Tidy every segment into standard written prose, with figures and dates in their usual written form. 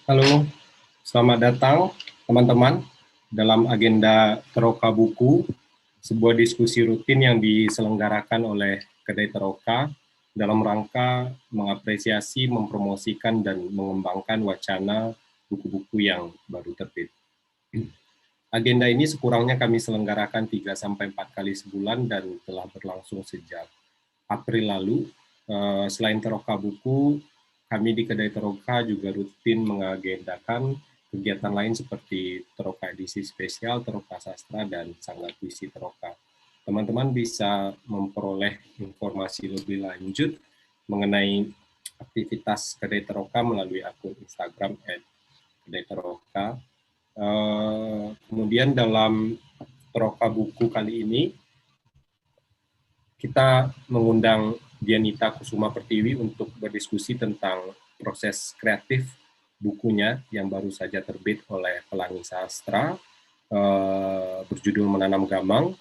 Halo, selamat datang teman-teman dalam agenda Teroka Buku, sebuah diskusi rutin yang diselenggarakan oleh Kedai Teroka dalam rangka mengapresiasi, mempromosikan, dan mengembangkan wacana buku-buku yang baru terbit. Agenda ini sekurangnya kami selenggarakan 3-4 kali sebulan dan telah berlangsung sejak April lalu. Selain Teroka Buku, kami di Kedai Teroka juga rutin mengagendakan kegiatan lain seperti Teroka Edisi Spesial, Teroka Sastra, dan Sanggar Puisi Teroka. Teman-teman bisa memperoleh informasi lebih lanjut mengenai aktivitas Kedai Teroka melalui akun Instagram @kedai-teroka. Kemudian dalam Teroka Buku kali ini, kita mengundang Dianita Kusuma Pertiwi untuk berdiskusi tentang proses kreatif bukunya yang baru saja terbit oleh Pelangi Sastra, berjudul Menanam Gamang.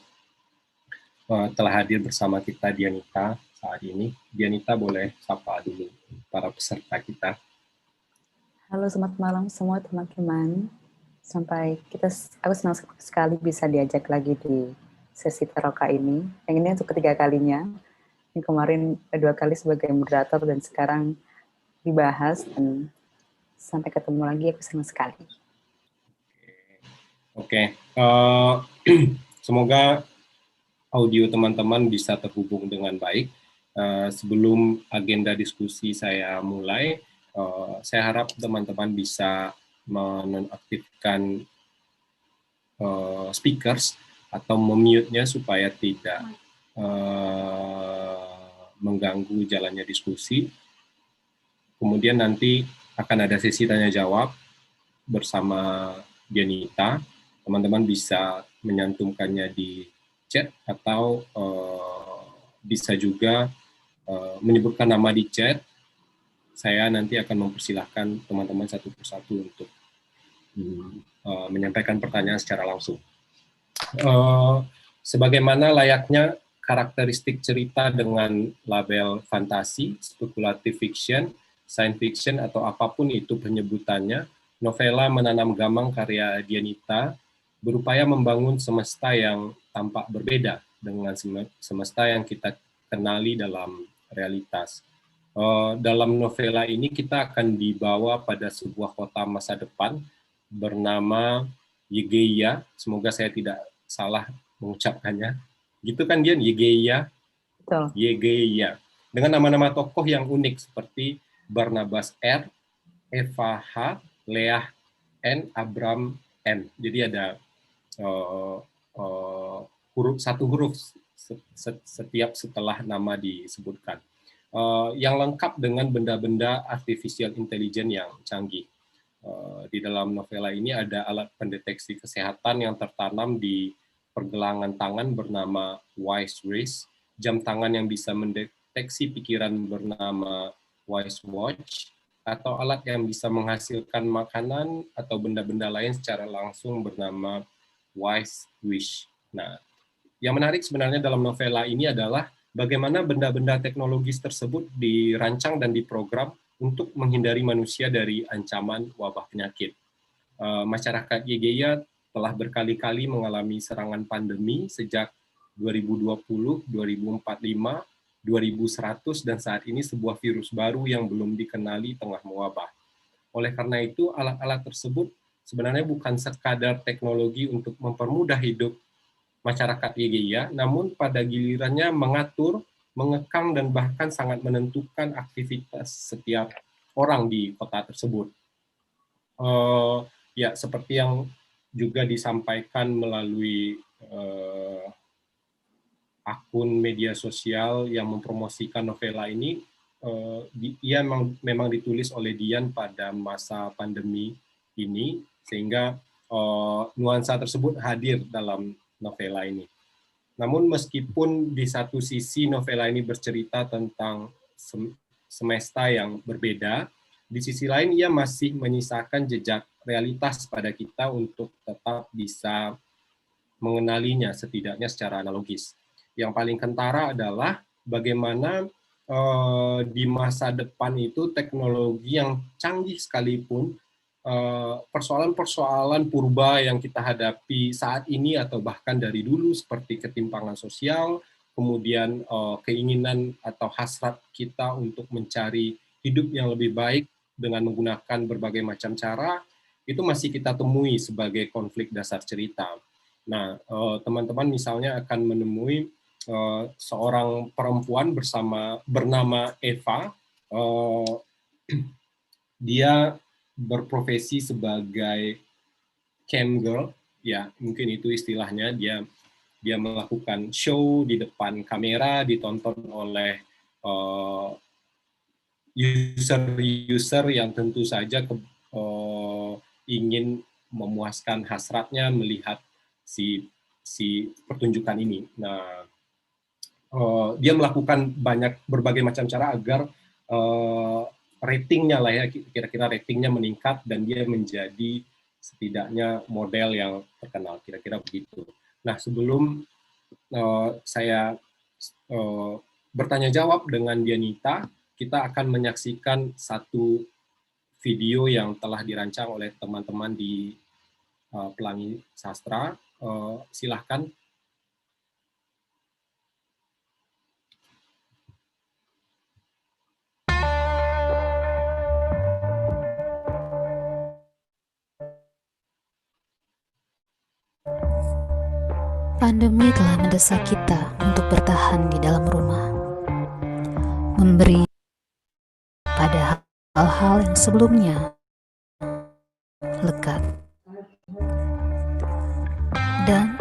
Telah hadir bersama kita Dianita saat ini. Dianita boleh sapa dulu para peserta kita. Halo, selamat malam semua teman-teman. Aku senang sekali bisa diajak lagi di sesi Teroka ini. Yang ini untuk ketiga kalinya. Yang kemarin 2 kali sebagai moderator dan sekarang dibahas. Dan sampai ketemu lagi, aku senang sekali. Oke. Semoga audio teman-teman bisa terhubung dengan baik. Sebelum agenda diskusi saya mulai, saya harap teman-teman bisa menonaktifkan speakers atau memute-nya supaya tidak mengganggu jalannya diskusi. Kemudian nanti akan ada sesi tanya jawab bersama Dianita. Teman-teman bisa menyantumkannya di chat atau bisa juga menyebutkan nama di chat. Saya nanti akan mempersilahkan teman-teman satu persatu untuk menyampaikan pertanyaan secara langsung. Sebagaimana layaknya karakteristik cerita dengan label fantasi, spekulatif fiction, science fiction, atau apapun itu penyebutannya, novela Menanam Gamang karya Dianita berupaya membangun semesta yang tampak berbeda dengan semesta yang kita kenali dalam realitas. Dalam novela ini kita akan dibawa pada sebuah kota masa depan bernama Yegeia. Semoga saya tidak salah mengucapkannya. Gitu kan Dian, Yegeia? Betul. Yegeia. Dengan nama-nama tokoh yang unik seperti Barnabas R, Eva H, Leah N, Abram M. Jadi ada satu huruf setiap setelah nama disebutkan. Yang lengkap dengan benda-benda artificial intelligence yang canggih. Di dalam novela ini ada alat pendeteksi kesehatan yang tertanam di pergelangan tangan bernama Wise Wrist, jam tangan yang bisa mendeteksi pikiran bernama Wise Watch, atau alat yang bisa menghasilkan makanan atau benda-benda lain secara langsung bernama Wise Wish. Nah, yang menarik sebenarnya dalam novela ini adalah bagaimana benda-benda teknologis tersebut dirancang dan diprogram untuk menghindari manusia dari ancaman wabah penyakit. Masyarakat Yegeia telah berkali-kali mengalami serangan pandemi sejak 2020, 2045, 2100, dan saat ini sebuah virus baru yang belum dikenali tengah mewabah. Oleh karena itu, alat-alat tersebut sebenarnya bukan sekadar teknologi untuk mempermudah hidup masyarakat Yegeia, namun pada gilirannya mengatur, mengekang, dan bahkan sangat menentukan aktivitas setiap orang di kota tersebut. Ya, seperti yang juga disampaikan melalui akun media sosial yang mempromosikan novela ini, ia memang ditulis oleh Dian pada masa pandemi ini, sehingga nuansa tersebut hadir dalam novela ini. Namun meskipun di satu sisi novela ini bercerita tentang semesta yang berbeda, di sisi lain ia masih menyisakan jejak realitas pada kita untuk tetap bisa mengenalinya setidaknya secara analogis. Yang paling kentara adalah bagaimana di masa depan itu teknologi yang canggih sekalipun persoalan-persoalan purba yang kita hadapi saat ini atau bahkan dari dulu seperti ketimpangan sosial, kemudian keinginan atau hasrat kita untuk mencari hidup yang lebih baik dengan menggunakan berbagai macam cara, itu masih kita temui sebagai konflik dasar cerita. Nah, teman-teman misalnya akan menemui seorang perempuan bernama Eva. Dia berprofesi sebagai cam girl, ya mungkin itu istilahnya. Dia melakukan show di depan kamera, ditonton oleh user-user yang tentu saja ingin memuaskan hasratnya melihat si pertunjukan ini. Nah, dia melakukan berbagai macam cara agar ratingnya lah ya, kira-kira ratingnya meningkat dan dia menjadi setidaknya model yang terkenal, kira-kira begitu. Nah, sebelum saya bertanya jawab dengan Dianita, kita akan menyaksikan satu video yang telah dirancang oleh teman-teman di Pelangi Sastra. Silahkan. Pandemi telah mendesak kita untuk bertahan di dalam rumah, memberi pada hal-hal yang sebelumnya lekat. Dan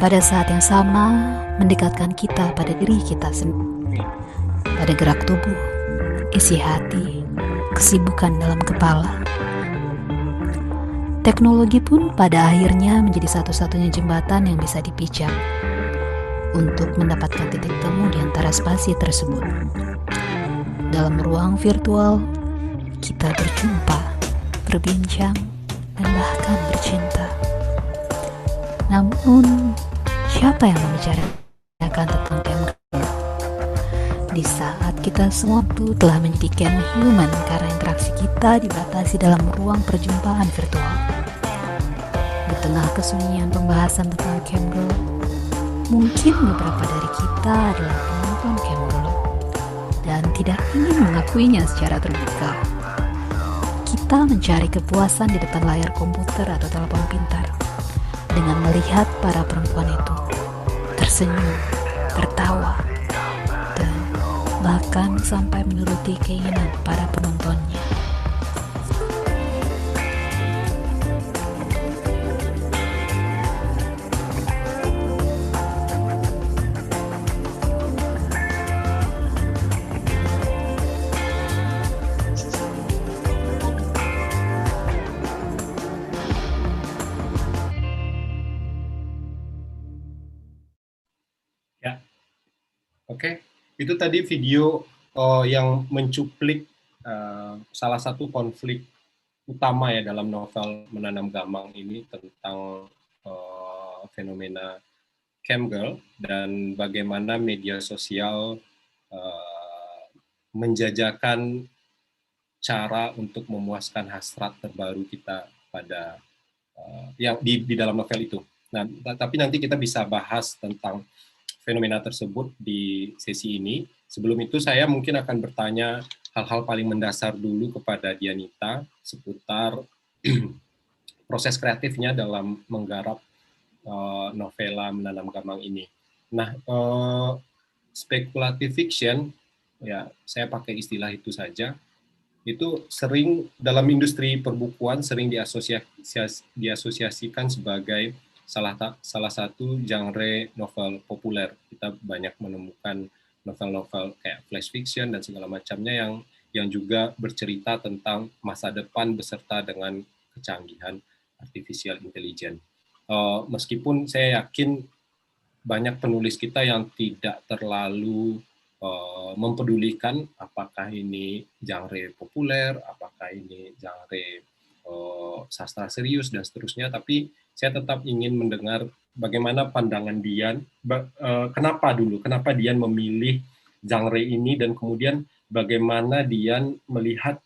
pada saat yang sama mendekatkan kita pada diri kita sendiri, pada gerak tubuh, isi hati, kesibukan dalam kepala. Teknologi pun pada akhirnya menjadi satu-satunya jembatan yang bisa dipijak untuk mendapatkan titik temu di antara spasi tersebut. Dalam ruang virtual, kita berjumpa, berbincang, dan bahkan bercinta. Namun, siapa yang membicarakan tentang camgirl? Di saat kita semua itu telah menjadi cam human karena interaksi kita dibatasi dalam ruang perjumpaan virtual. Di tengah kesunyian pembahasan tentang camgirl, mungkin beberapa dari kita adalah penonton camgirl dan tidak ingin mengakuinya secara terbuka. Kita mencari kepuasan di depan layar komputer atau telepon pintar dengan melihat para perempuan itu tersenyum, tertawa, dan bahkan sampai menuruti keinginan para penontonnya. Oke, itu tadi video yang mencuplik salah satu konflik utama ya dalam novel Menanam Gamang ini tentang fenomena camgirl dan bagaimana media sosial menjajakan cara untuk memuaskan hasrat terbaru kita pada yang di dalam novel itu. Nah, tapi nanti kita bisa bahas tentang fenomena tersebut di sesi ini. Sebelum itu saya mungkin akan bertanya hal-hal paling mendasar dulu kepada Dianita seputar proses kreatifnya dalam menggarap novela Menanam Gamang ini. Nah, speculative fiction, ya saya pakai istilah itu saja, itu sering dalam industri perbukuan sering diasosiasikan sebagai salah satu genre novel populer. Kita banyak menemukan novel-novel kayak flash fiction dan segala macamnya yang juga bercerita tentang masa depan beserta dengan kecanggihan artificial intelligence. Meskipun saya yakin banyak penulis kita yang tidak terlalu mempedulikan apakah ini genre populer, apakah ini genre sastra serius dan seterusnya, tapi saya tetap ingin mendengar bagaimana pandangan Dian, kenapa Dian memilih genre ini dan kemudian bagaimana Dian melihat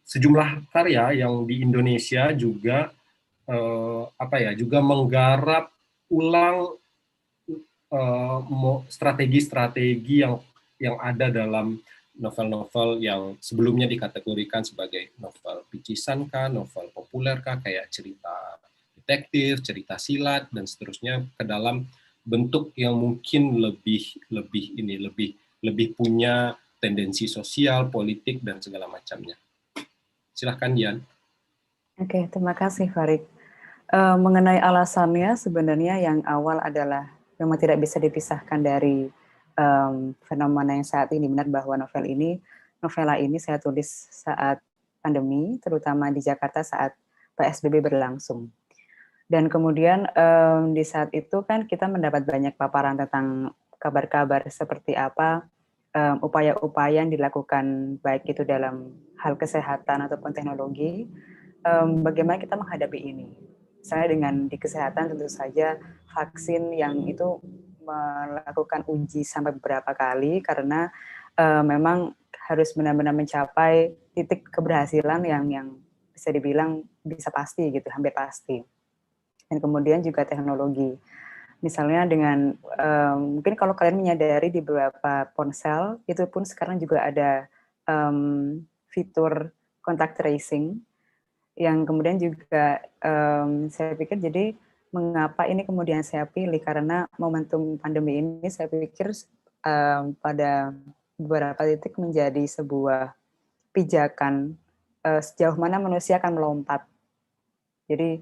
sejumlah karya yang di Indonesia juga juga menggarap ulang strategi-strategi yang ada dalam novel-novel yang sebelumnya dikategorikan sebagai novel picisan kah, novel populer kah, kayak cerita detektif, cerita silat dan seterusnya, ke dalam bentuk yang mungkin lebih punya tendensi sosial, politik dan segala macamnya. Silahkan Dian. Oke, terima kasih Farid. Mengenai alasannya sebenarnya yang awal adalah memang tidak bisa dipisahkan dari fenomena yang saat ini. Benar bahwa novela ini saya tulis saat pandemi, terutama di Jakarta saat PSBB berlangsung. Dan kemudian di saat itu kan kita mendapat banyak paparan tentang kabar-kabar seperti apa upaya-upaya yang dilakukan baik itu dalam hal kesehatan ataupun teknologi, bagaimana kita menghadapi ini. Misalnya dengan di kesehatan tentu saja vaksin yang itu melakukan uji sampai beberapa kali karena memang harus benar-benar mencapai titik keberhasilan yang bisa dibilang bisa pasti gitu, hampir pasti. Dan kemudian juga teknologi. Misalnya dengan mungkin kalau kalian menyadari di beberapa ponsel itu pun sekarang juga ada fitur contact tracing yang kemudian juga saya pikir jadi mengapa ini kemudian saya pilih karena momentum pandemi ini saya pikir pada beberapa titik menjadi sebuah pijakan sejauh mana manusia akan melompat. Jadi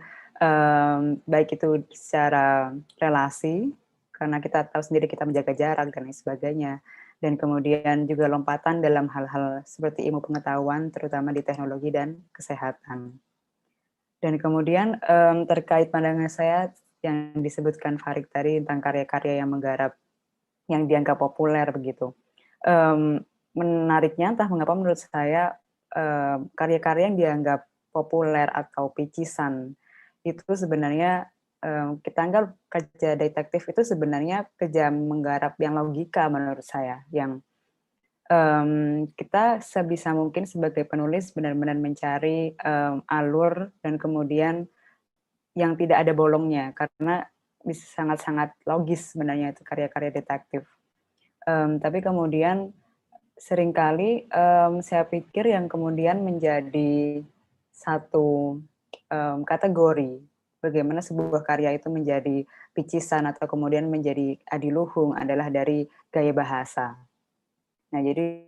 baik itu secara relasi, karena kita tahu sendiri kita menjaga jarak dan lain sebagainya, dan kemudian juga lompatan dalam hal-hal seperti ilmu pengetahuan, terutama di teknologi dan kesehatan. Dan kemudian terkait pandangan saya yang disebutkan Farid tadi tentang karya-karya yang menggarap, yang dianggap populer begitu. Menariknya entah mengapa menurut saya karya-karya yang dianggap populer atau picisan itu sebenarnya kita anggap kerja detektif itu sebenarnya kerja menggarap yang logika menurut saya, yang kita sebisa mungkin sebagai penulis benar-benar mencari alur dan kemudian yang tidak ada bolongnya, karena bisa sangat-sangat logis sebenarnya itu karya-karya detektif. Tapi kemudian seringkali saya pikir yang kemudian menjadi satu kategori bagaimana sebuah karya itu menjadi picisan atau kemudian menjadi adiluhung adalah dari gaya bahasa. Nah, jadi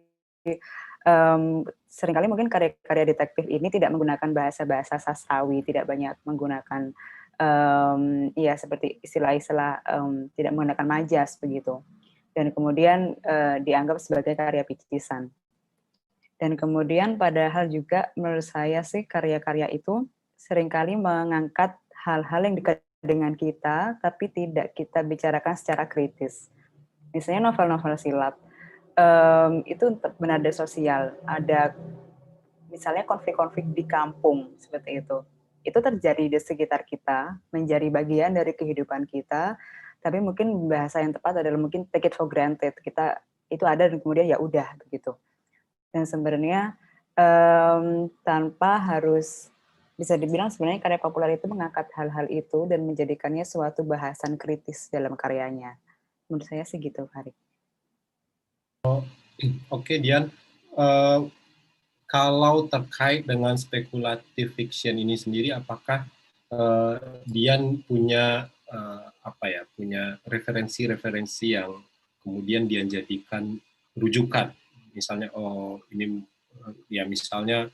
seringkali mungkin karya-karya detektif ini tidak menggunakan bahasa-bahasa sastrawi, tidak banyak menggunakan seperti istilah-istilah tidak menggunakan majas begitu. Dan kemudian dianggap sebagai karya picisan. Dan kemudian padahal juga menurut saya sih karya-karya itu seringkali mengangkat hal-hal yang dekat dengan kita, tapi tidak kita bicarakan secara kritis. Misalnya novel-novel silat, itu bernada sosial, ada misalnya konflik-konflik di kampung seperti itu. Itu terjadi di sekitar kita, menjadi bagian dari kehidupan kita, tapi mungkin bahasa yang tepat adalah mungkin take it for granted. Kita itu ada dan kemudian ya udah begitu. Dan sebenarnya tanpa harus bisa dibilang sebenarnya karya populer itu mengangkat hal-hal itu dan menjadikannya suatu bahasan kritis dalam karyanya. Menurut saya sih gitu, Farid. Oke, Dian. Kalau terkait dengan spekulatif fiction ini sendiri, apakah Dian punya punya referensi-referensi yang kemudian Dian jadikan rujukan? Misalnya, misalnya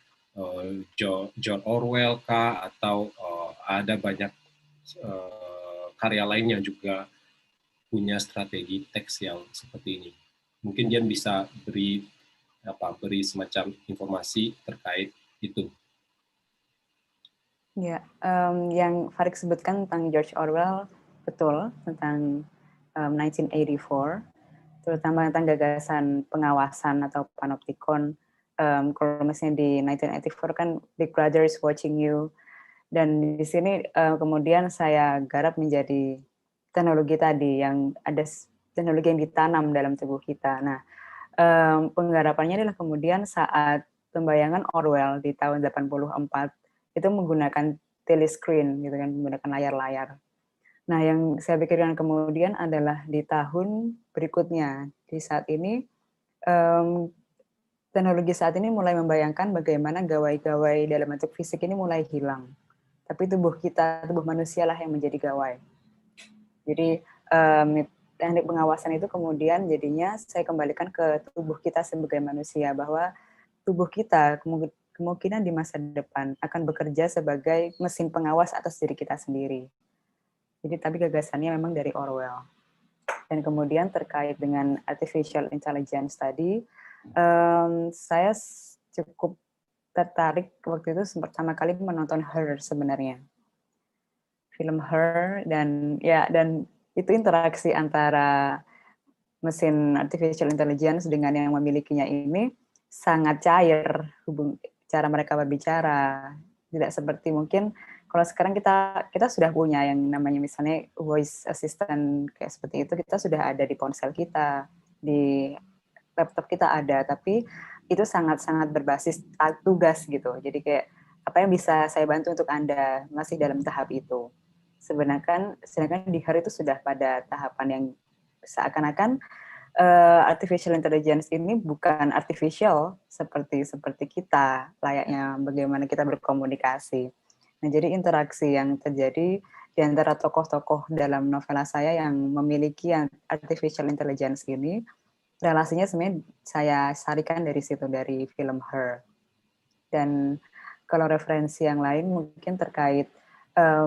George Orwell kah, atau ada banyak karya lain yang juga punya strategi teks yang seperti ini. Mungkin Dian bisa beri semacam informasi terkait itu. Ya, yang Farid sebutkan tentang George Orwell betul, tentang 1984, terutama tentang gagasan pengawasan atau panoptikon. Kalau misalnya di 1984 kan Big Brother is watching you, dan di sini kemudian saya garap menjadi teknologi tadi, yang ada teknologi yang ditanam dalam tubuh kita. Nah, penggarapannya adalah kemudian saat pembayangan Orwell di tahun 84 itu menggunakan telescreen gitu kan, menggunakan layar-layar. Nah, yang saya pikirkan kemudian adalah di tahun berikutnya, di saat ini teknologi saat ini mulai membayangkan bagaimana gawai-gawai dalam bentuk fisik ini mulai hilang. Tapi tubuh manusia lah yang menjadi gawai. Jadi teknik pengawasan itu kemudian jadinya saya kembalikan ke tubuh kita sebagai manusia, bahwa tubuh kita kemungkinan di masa depan akan bekerja sebagai mesin pengawas atas diri kita sendiri. Jadi tapi gagasannya memang dari Orwell. Dan kemudian terkait dengan artificial intelligence tadi, saya cukup tertarik waktu itu pertama kali menonton Her sebenarnya. Film Her, dan itu interaksi antara mesin artificial intelligence dengan yang memilikinya ini sangat cair, cara mereka berbicara. Tidak seperti mungkin kalau sekarang kita sudah punya yang namanya misalnya voice assistant kayak seperti itu, kita sudah ada di ponsel kita, di laptop kita ada, tapi itu sangat-sangat berbasis tugas gitu. Jadi kayak apa yang bisa saya bantu untuk Anda, masih dalam tahap itu. Sedangkan di hari itu sudah pada tahapan yang seakan-akan artificial intelligence ini bukan artificial seperti kita, layaknya bagaimana kita berkomunikasi. Nah, jadi interaksi yang terjadi di antara tokoh-tokoh dalam novela saya yang memiliki artificial intelligence ini, relasinya sebenarnya saya sarikan dari situ, dari film Her. Dan kalau referensi yang lain mungkin terkait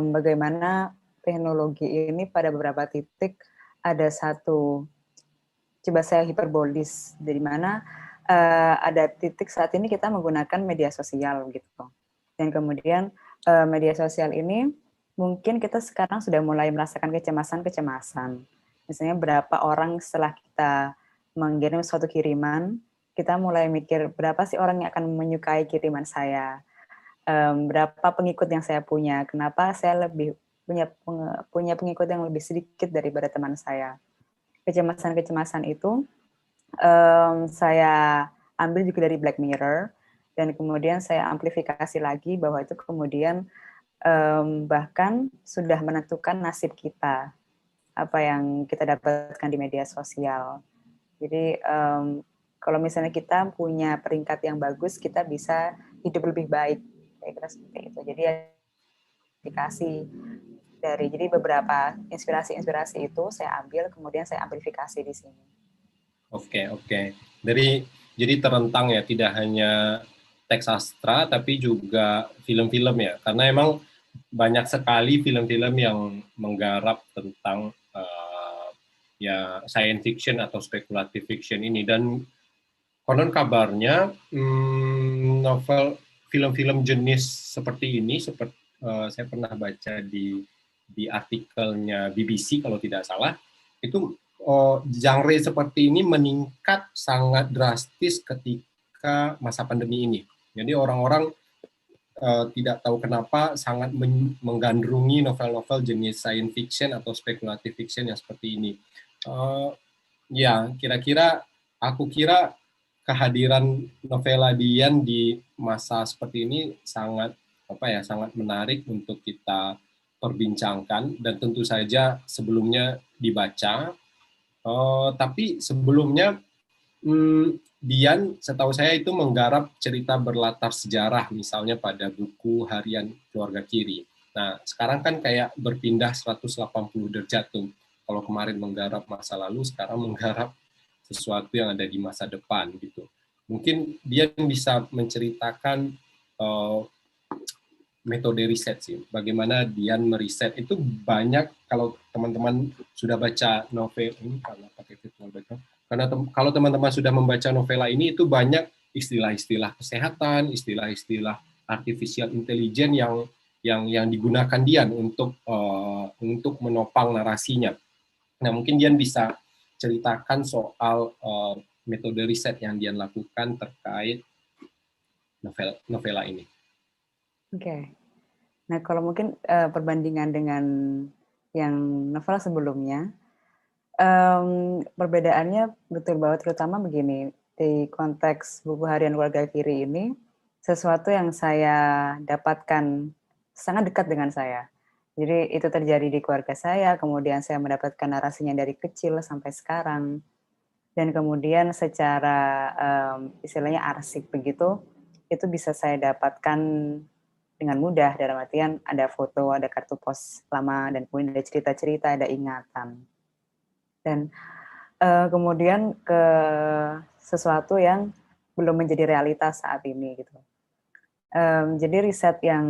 bagaimana teknologi ini pada beberapa titik ada satu, coba saya hiperbolis, dari mana ada titik saat ini kita menggunakan media sosial gitu. Dan kemudian media sosial ini mungkin kita sekarang sudah mulai merasakan kecemasan. Misalnya berapa orang setelah kita mengirim suatu kiriman, kita mulai mikir berapa sih orang yang akan menyukai kiriman saya, berapa pengikut yang saya punya, kenapa saya lebih punya pengikut yang lebih sedikit daripada teman saya. Kecemasan itu saya ambil juga dari Black Mirror, dan kemudian saya amplifikasi lagi bahwa itu kemudian bahkan sudah menentukan nasib kita, apa yang kita dapatkan di media sosial. Jadi kalau misalnya kita punya peringkat yang bagus, kita bisa hidup lebih baik, kira-kira seperti itu. Jadi aplikasi jadi beberapa inspirasi itu saya ambil, kemudian saya amplifikasi di sini. Oke. Jadi terentang ya, tidak hanya teks sastra tapi juga film-film ya, karena emang banyak sekali film-film yang menggarap tentang ya science fiction atau speculative fiction ini. Dan konon kabarnya novel film-film jenis seperti ini, saya pernah baca di artikelnya BBC kalau tidak salah, itu genre seperti ini meningkat sangat drastis ketika masa pandemi ini. Jadi orang-orang tidak tahu kenapa sangat menggandrungi novel-novel jenis science fiction atau speculative fiction yang seperti ini. Ya, aku kira kehadiran novela Dian di masa seperti ini sangat menarik untuk kita perbincangkan, dan tentu saja sebelumnya dibaca. Tapi sebelumnya Dian, setahu saya itu menggarap cerita berlatar sejarah, misalnya pada buku harian Keluarga Kiri. Nah, sekarang kan kayak berpindah 180 derajat tuh. Kalau kemarin menggarap masa lalu, sekarang menggarap sesuatu yang ada di masa depan gitu. Mungkin Dian bisa menceritakan metode riset sih, bagaimana Dian meriset. Itu banyak, kalau teman-teman sudah baca novel ini, kalau teman-teman sudah membaca novela ini, itu banyak istilah-istilah kesehatan, istilah-istilah artificial intelligence yang digunakan Dian untuk menopang narasinya. Nah, mungkin Dian bisa ceritakan soal metode riset yang Dian lakukan terkait novela ini. Oke. Nah, kalau mungkin perbandingan dengan yang novel sebelumnya, perbedaannya betul bahwa terutama begini, di konteks buku harian keluarga kiri ini sesuatu yang saya dapatkan sangat dekat dengan saya. Jadi itu terjadi di keluarga saya, kemudian saya mendapatkan narasinya dari kecil sampai sekarang. Dan kemudian secara istilahnya arsip begitu, itu bisa saya dapatkan dengan mudah, dalam artian ada foto, ada kartu pos lama, dan kemudian ada cerita-cerita, ada ingatan. Dan kemudian ke sesuatu yang belum menjadi realitas saat ini gitu. Jadi riset yang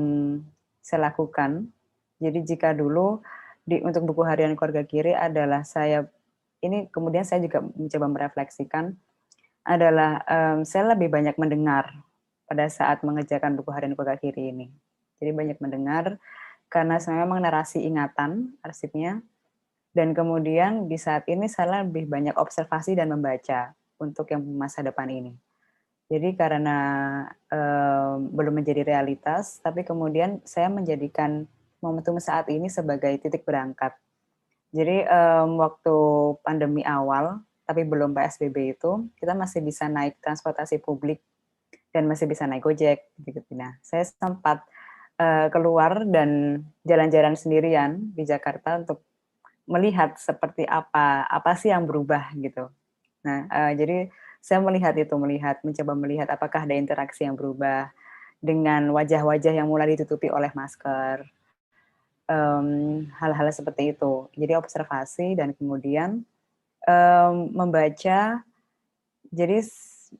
saya lakukan, jadi jika dulu untuk buku harian keluarga kiri adalah ini kemudian saya juga mencoba merefleksikan adalah saya lebih banyak mendengar pada saat mengerjakan buku harian keluarga kiri ini. Jadi banyak mendengar karena saya memang narasi ingatan arsipnya, dan kemudian di saat ini saya lebih banyak observasi dan membaca untuk yang masa depan ini. Jadi karena belum menjadi realitas, tapi kemudian saya menjadikan momentum saat ini sebagai titik berangkat. Jadi waktu pandemi awal, tapi belum PSBB itu, kita masih bisa naik transportasi publik dan masih bisa naik Gojek. Gitu. Nah, saya sempat keluar dan jalan-jalan sendirian di Jakarta untuk melihat seperti apa sih yang berubah gitu. Nah, jadi saya mencoba melihat apakah ada interaksi yang berubah dengan wajah-wajah yang mulai ditutupi oleh masker, hal-hal seperti itu. Jadi observasi dan kemudian membaca, jadi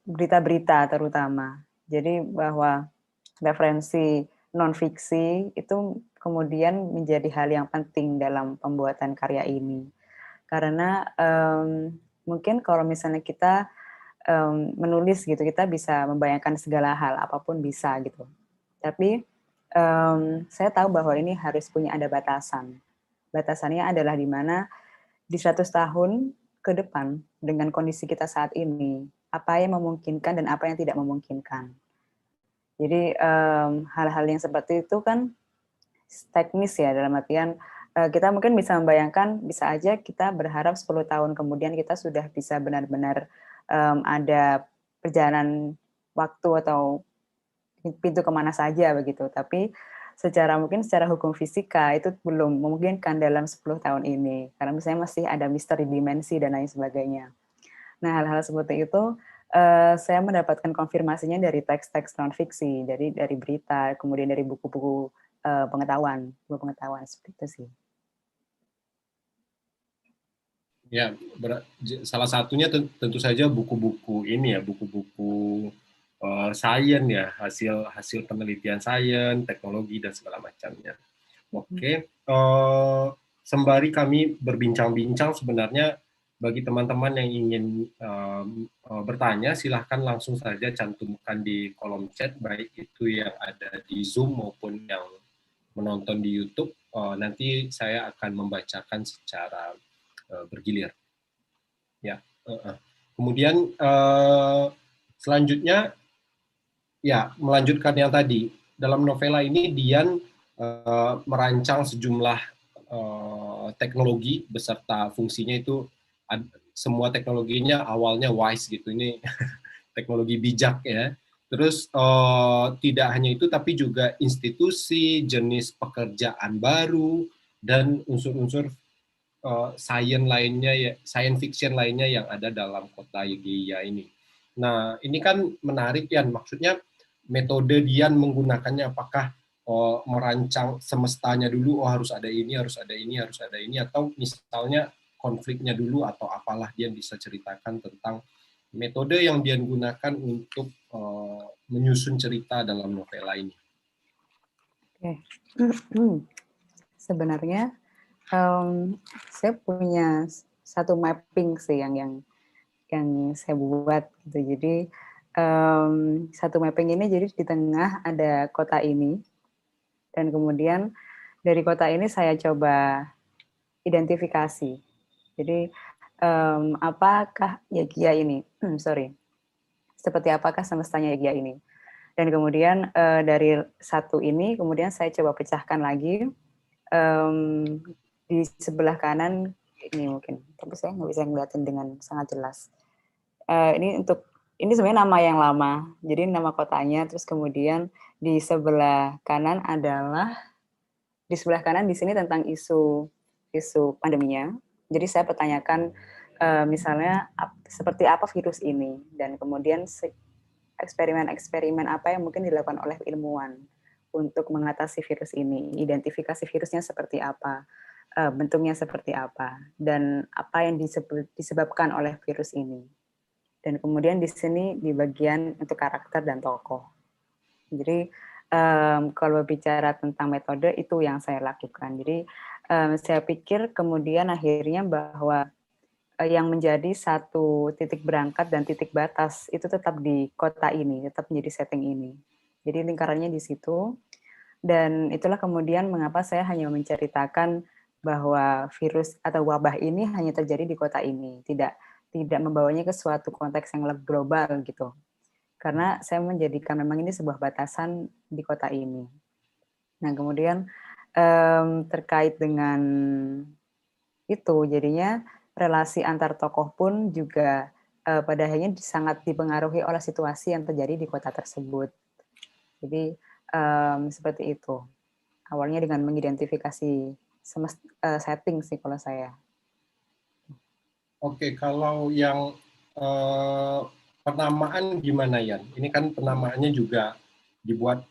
berita-berita terutama. Jadi bahwa referensi non-fiksi itu kemudian menjadi hal yang penting dalam pembuatan karya ini. Karena mungkin kalau misalnya kita menulis gitu, kita bisa membayangkan segala hal, apapun bisa gitu. Tapi saya tahu bahwa ini harus ada batasan. Batasannya adalah di mana di 100 tahun ke depan dengan kondisi kita saat ini, apa yang memungkinkan dan apa yang tidak memungkinkan. Jadi hal-hal yang seperti itu kan teknis ya, dalam artian kita mungkin bisa membayangkan, bisa aja kita berharap 10 tahun kemudian kita sudah bisa benar-benar ada perjalanan waktu atau pintu kemana saja begitu. Tapi secara hukum fisika itu belum memungkinkan dalam 10 tahun ini. Karena misalnya masih ada misteri dimensi dan lain sebagainya. Nah, hal-hal seperti itu saya mendapatkan konfirmasinya dari teks-teks non-fiksi, dari berita, kemudian dari buku-buku pengetahuan seperti itu sih. Ya, salah satunya tentu saja buku-buku ini ya, buku-buku sains ya, hasil penelitian sains, teknologi dan segala macamnya. Oke, sembari kami berbincang-bincang, sebenarnya bagi teman-teman yang ingin bertanya, silahkan langsung saja cantumkan di kolom chat, baik itu yang ada di Zoom maupun yang menonton di YouTube. Nanti saya akan membacakan secara bergilir. Ya. Kemudian selanjutnya, ya melanjutkan yang tadi. Dalam novela ini Dian merancang sejumlah teknologi beserta fungsinya itu semua teknologinya awalnya wise gitu, ini teknologi bijak ya. Terus tidak hanya itu tapi juga institusi, jenis pekerjaan baru dan unsur-unsur science fiction lainnya yang ada dalam kota Yegia ini. Nah, ini kan menarik ya, maksudnya metode Dian menggunakannya apakah merancang semestanya dulu, harus ada ini, harus ada ini, harus ada ini, atau misalnya konfliknya dulu, atau apalah, Dian bisa ceritakan tentang metode yang Dian gunakan untuk menyusun cerita dalam novela ini. Oke. Sebenarnya saya punya satu mapping sih yang saya buat gitu. Jadi satu mapping ini, jadi di tengah ada kota ini, dan kemudian dari kota ini saya coba identifikasi. Jadi apakah Yegia ini? Seperti apakah semestanya Yegia ini? Dan kemudian dari satu ini, kemudian saya coba pecahkan lagi. Di sebelah kanan ini mungkin, tapi saya nggak bisa ngeliatin dengan sangat jelas. Ini untuk ini sebenarnya nama yang lama. Jadi nama kotanya, terus kemudian di sebelah kanan di sini tentang isu pandeminya. Jadi saya pertanyakan misalnya seperti apa virus ini, dan kemudian eksperimen-eksperimen apa yang mungkin dilakukan oleh ilmuwan untuk mengatasi virus ini, identifikasi virusnya seperti apa, bentuknya seperti apa, dan apa yang disebabkan oleh virus ini. Dan kemudian di sini di bagian untuk karakter dan tokoh. Jadi kalau bicara tentang metode itu yang saya lakukan. Jadi saya pikir kemudian akhirnya bahwa yang menjadi satu titik berangkat dan titik batas itu tetap di kota ini, tetap menjadi setting ini. Jadi lingkarannya di situ, dan itulah kemudian mengapa saya hanya menceritakan bahwa virus atau wabah ini hanya terjadi di kota ini, tidak membawanya ke suatu konteks yang lebih global gitu. Karena saya menjadikan memang ini sebuah batasan di kota ini. Nah kemudian terkait dengan itu, jadinya relasi antar tokoh pun juga pada akhirnya sangat dipengaruhi oleh situasi yang terjadi di kota tersebut. Jadi seperti itu. Awalnya dengan mengidentifikasi setting sih kalau saya. Oke, kalau yang penamaan gimana, Yan? Ini kan penamaannya juga dibuat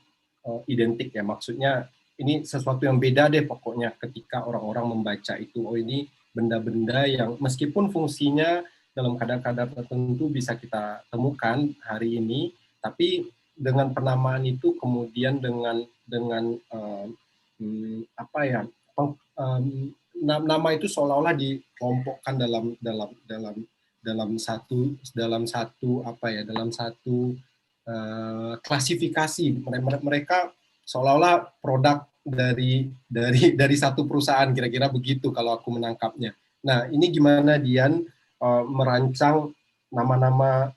identik ya, maksudnya ini sesuatu yang beda deh pokoknya ketika orang-orang membaca itu. Oh ini benda-benda yang meskipun fungsinya dalam kadar-kadar tertentu bisa kita temukan hari ini, tapi dengan penamaan itu kemudian dengan apa ya, nama itu seolah-olah dikelompokkan dalam satu apa ya, dalam satu klasifikasi. Mereka seolah-olah produk dari satu perusahaan, kira-kira begitu kalau aku menangkapnya. Nah, ini gimana Dian merancang nama-nama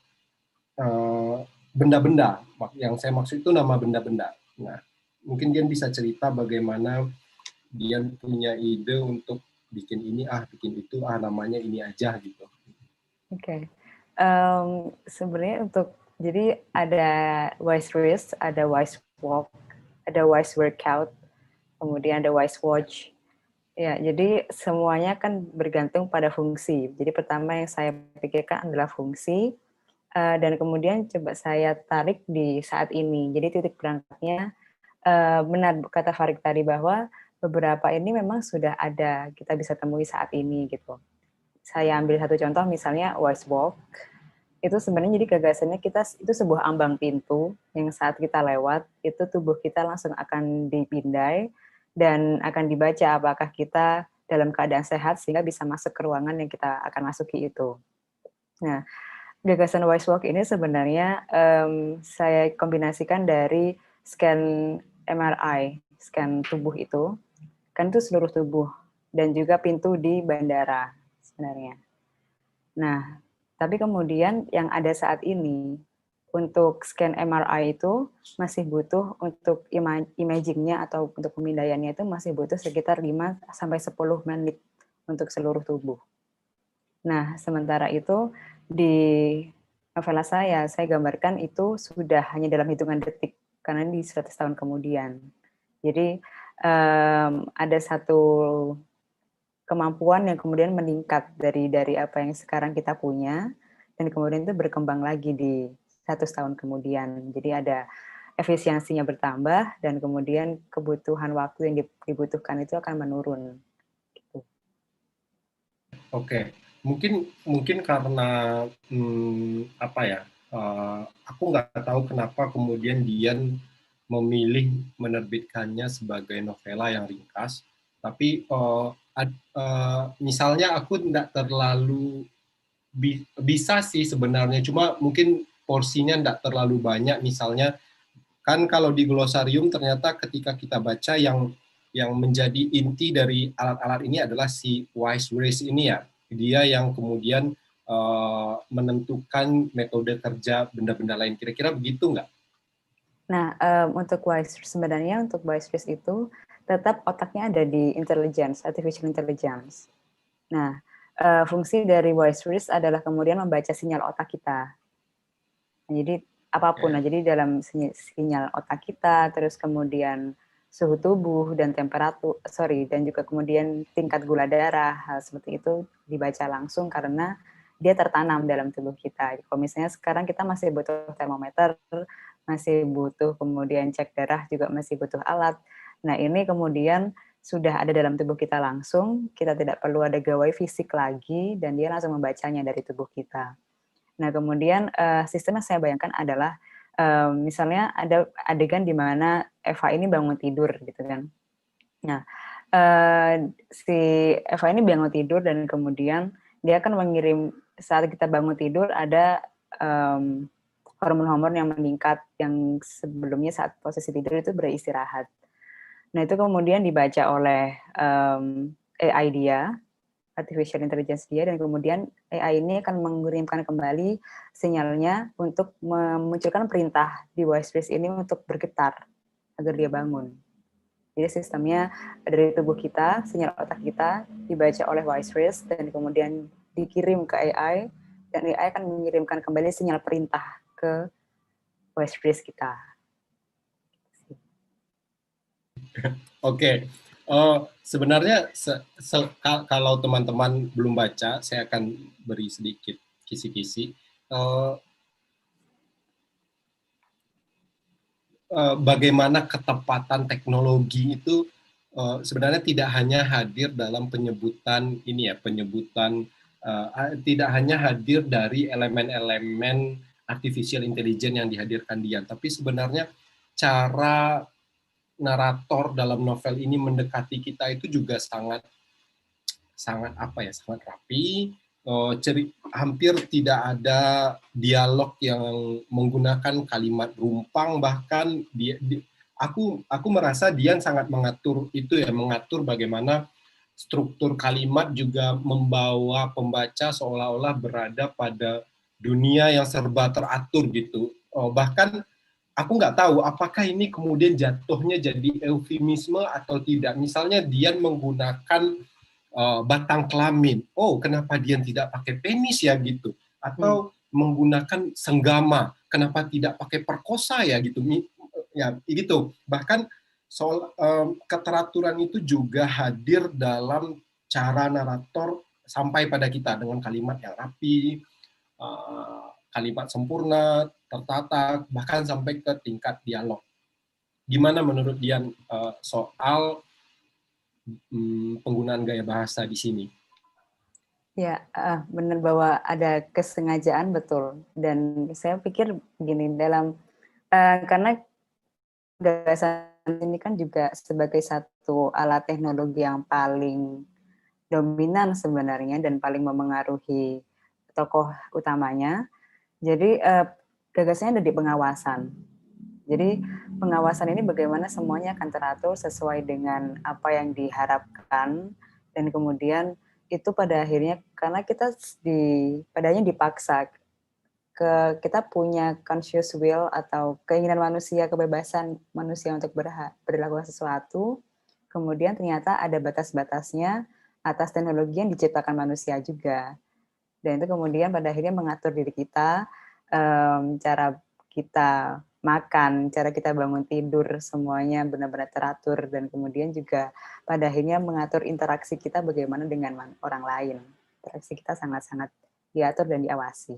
benda-benda? Yang saya maksud itu nama benda-benda. Nah, mungkin Dian bisa cerita bagaimana Dian punya ide untuk bikin ini, bikin itu, namanya ini aja gitu. Oke. Sebenarnya jadi ada wise wrist, ada wise walk, ada wise workout, kemudian ada wise watch. Ya, jadi semuanya kan bergantung pada fungsi. Jadi pertama yang saya pikirkan adalah fungsi, dan kemudian coba saya tarik di saat ini. Jadi titik berangkatnya, benar kata Farid tadi bahwa beberapa ini memang sudah ada, kita bisa temui saat ini gitu. Saya ambil satu contoh misalnya wise walk. Itu sebenarnya jadi gagasannya itu sebuah ambang pintu yang saat kita lewat itu tubuh kita langsung akan dipindai dan akan dibaca apakah kita dalam keadaan sehat sehingga bisa masuk ke ruangan yang kita akan masuki itu. Nah, gagasan wise walk ini sebenarnya saya kombinasikan dari scan MRI, scan tubuh itu, kan itu seluruh tubuh dan juga pintu di bandara sebenarnya. Nah, tapi kemudian yang ada saat ini, untuk scan MRI itu masih butuh untuk imaging-nya atau untuk pemindaiannya itu masih butuh sekitar 5-10 menit untuk seluruh tubuh. Nah, sementara itu di novela saya gambarkan itu sudah hanya dalam hitungan detik, karena di 100 tahun kemudian. Jadi ada satu kemampuan yang kemudian meningkat dari apa yang sekarang kita punya, dan kemudian itu berkembang lagi di 100 tahun kemudian. Jadi ada efisiensinya bertambah, dan kemudian kebutuhan waktu yang dibutuhkan itu akan menurun. Gitu. Oke, mungkin karena apa ya, aku nggak tahu kenapa kemudian Dian memilih menerbitkannya sebagai novela yang ringkas, tapi misalnya aku tidak terlalu bisa sih sebenarnya, cuma mungkin porsinya tidak terlalu banyak. Misalnya kan kalau di glosarium ternyata ketika kita baca yang menjadi inti dari alat-alat ini adalah si wise wrist ini ya, dia yang kemudian menentukan metode kerja benda-benda lain, kira-kira begitu nggak? Nah, untuk wise sebenarnya untuk wise wrist itu tetap otaknya ada di intelligence, artificial intelligence. Nah, fungsi dari wise wrist adalah kemudian membaca sinyal otak kita. Jadi apapun, nah, jadi dalam sinyal otak kita, terus kemudian suhu tubuh dan temperatur, dan juga kemudian tingkat gula darah, hal seperti itu dibaca langsung karena dia tertanam dalam tubuh kita. Kalau misalnya sekarang kita masih butuh termometer, masih butuh kemudian cek darah juga masih butuh alat. Nah ini kemudian sudah ada dalam tubuh kita langsung, kita tidak perlu ada gawai fisik lagi, dan dia langsung membacanya dari tubuh kita. Nah, kemudian sistem yang saya bayangkan adalah misalnya ada adegan di mana Eva ini bangun tidur gitu kan. Nah, si Eva ini bangun tidur dan kemudian dia akan mengirim, saat kita bangun tidur ada hormon-hormon yang meningkat yang sebelumnya saat posisi tidur itu beristirahat. Nah, itu kemudian dibaca oleh AI dia, artificial intelligence dia, dan kemudian AI ini akan mengirimkan kembali sinyalnya untuk memunculkan perintah di voice trace ini untuk bergetar agar dia bangun. Jadi sistemnya dari tubuh kita, sinyal otak kita dibaca oleh voice trace dan kemudian dikirim ke AI, dan AI akan mengirimkan kembali sinyal perintah ke voice trace kita. Oke. Sebenarnya kalau teman-teman belum baca, saya akan beri sedikit kisi-kisi. Bagaimana ketepatan teknologi itu sebenarnya tidak hanya hadir dalam penyebutan ini ya, tidak hanya hadir dari elemen-elemen artificial intelligence yang dihadirkan Dian, tapi sebenarnya cara narator dalam novel ini mendekati kita itu juga sangat rapi. Hampir tidak ada dialog yang menggunakan kalimat rumpang, bahkan aku merasa Dian sangat mengatur itu ya, mengatur bagaimana struktur kalimat juga membawa pembaca seolah-olah berada pada dunia yang serba teratur gitu. Bahkan aku nggak tahu apakah ini kemudian jatuhnya jadi eufemisme atau tidak. Misalnya Dian menggunakan batang kelamin. Oh, kenapa Dian tidak pakai penis ya gitu? Atau menggunakan senggama. Kenapa tidak pakai perkosa ya gitu? Ya gitu. Bahkan soal keteraturan itu juga hadir dalam cara narator sampai pada kita dengan kalimat yang rapi, kalimat sempurna, tertata, bahkan sampai ke tingkat dialog. Gimana menurut Dian soal penggunaan gaya bahasa di sini? Ya, benar bahwa ada kesengajaan, betul. Dan saya pikir begini, karena gagasan ini kan juga sebagai satu alat teknologi yang paling dominan sebenarnya dan paling memengaruhi tokoh utamanya. Jadi gagasannya ada di pengawasan. Jadi pengawasan ini bagaimana semuanya akan teratur sesuai dengan apa yang diharapkan, dan kemudian itu pada akhirnya karena kita padanya dipaksa, kita punya conscious will atau keinginan manusia, kebebasan manusia untuk berlaku sesuatu, kemudian ternyata ada batas-batasnya atas teknologi yang diciptakan manusia juga. Dan itu kemudian pada akhirnya mengatur diri kita, cara kita makan, cara kita bangun tidur, semuanya benar-benar teratur, dan kemudian juga pada akhirnya mengatur interaksi kita bagaimana dengan orang lain. Interaksi kita sangat-sangat diatur dan diawasi.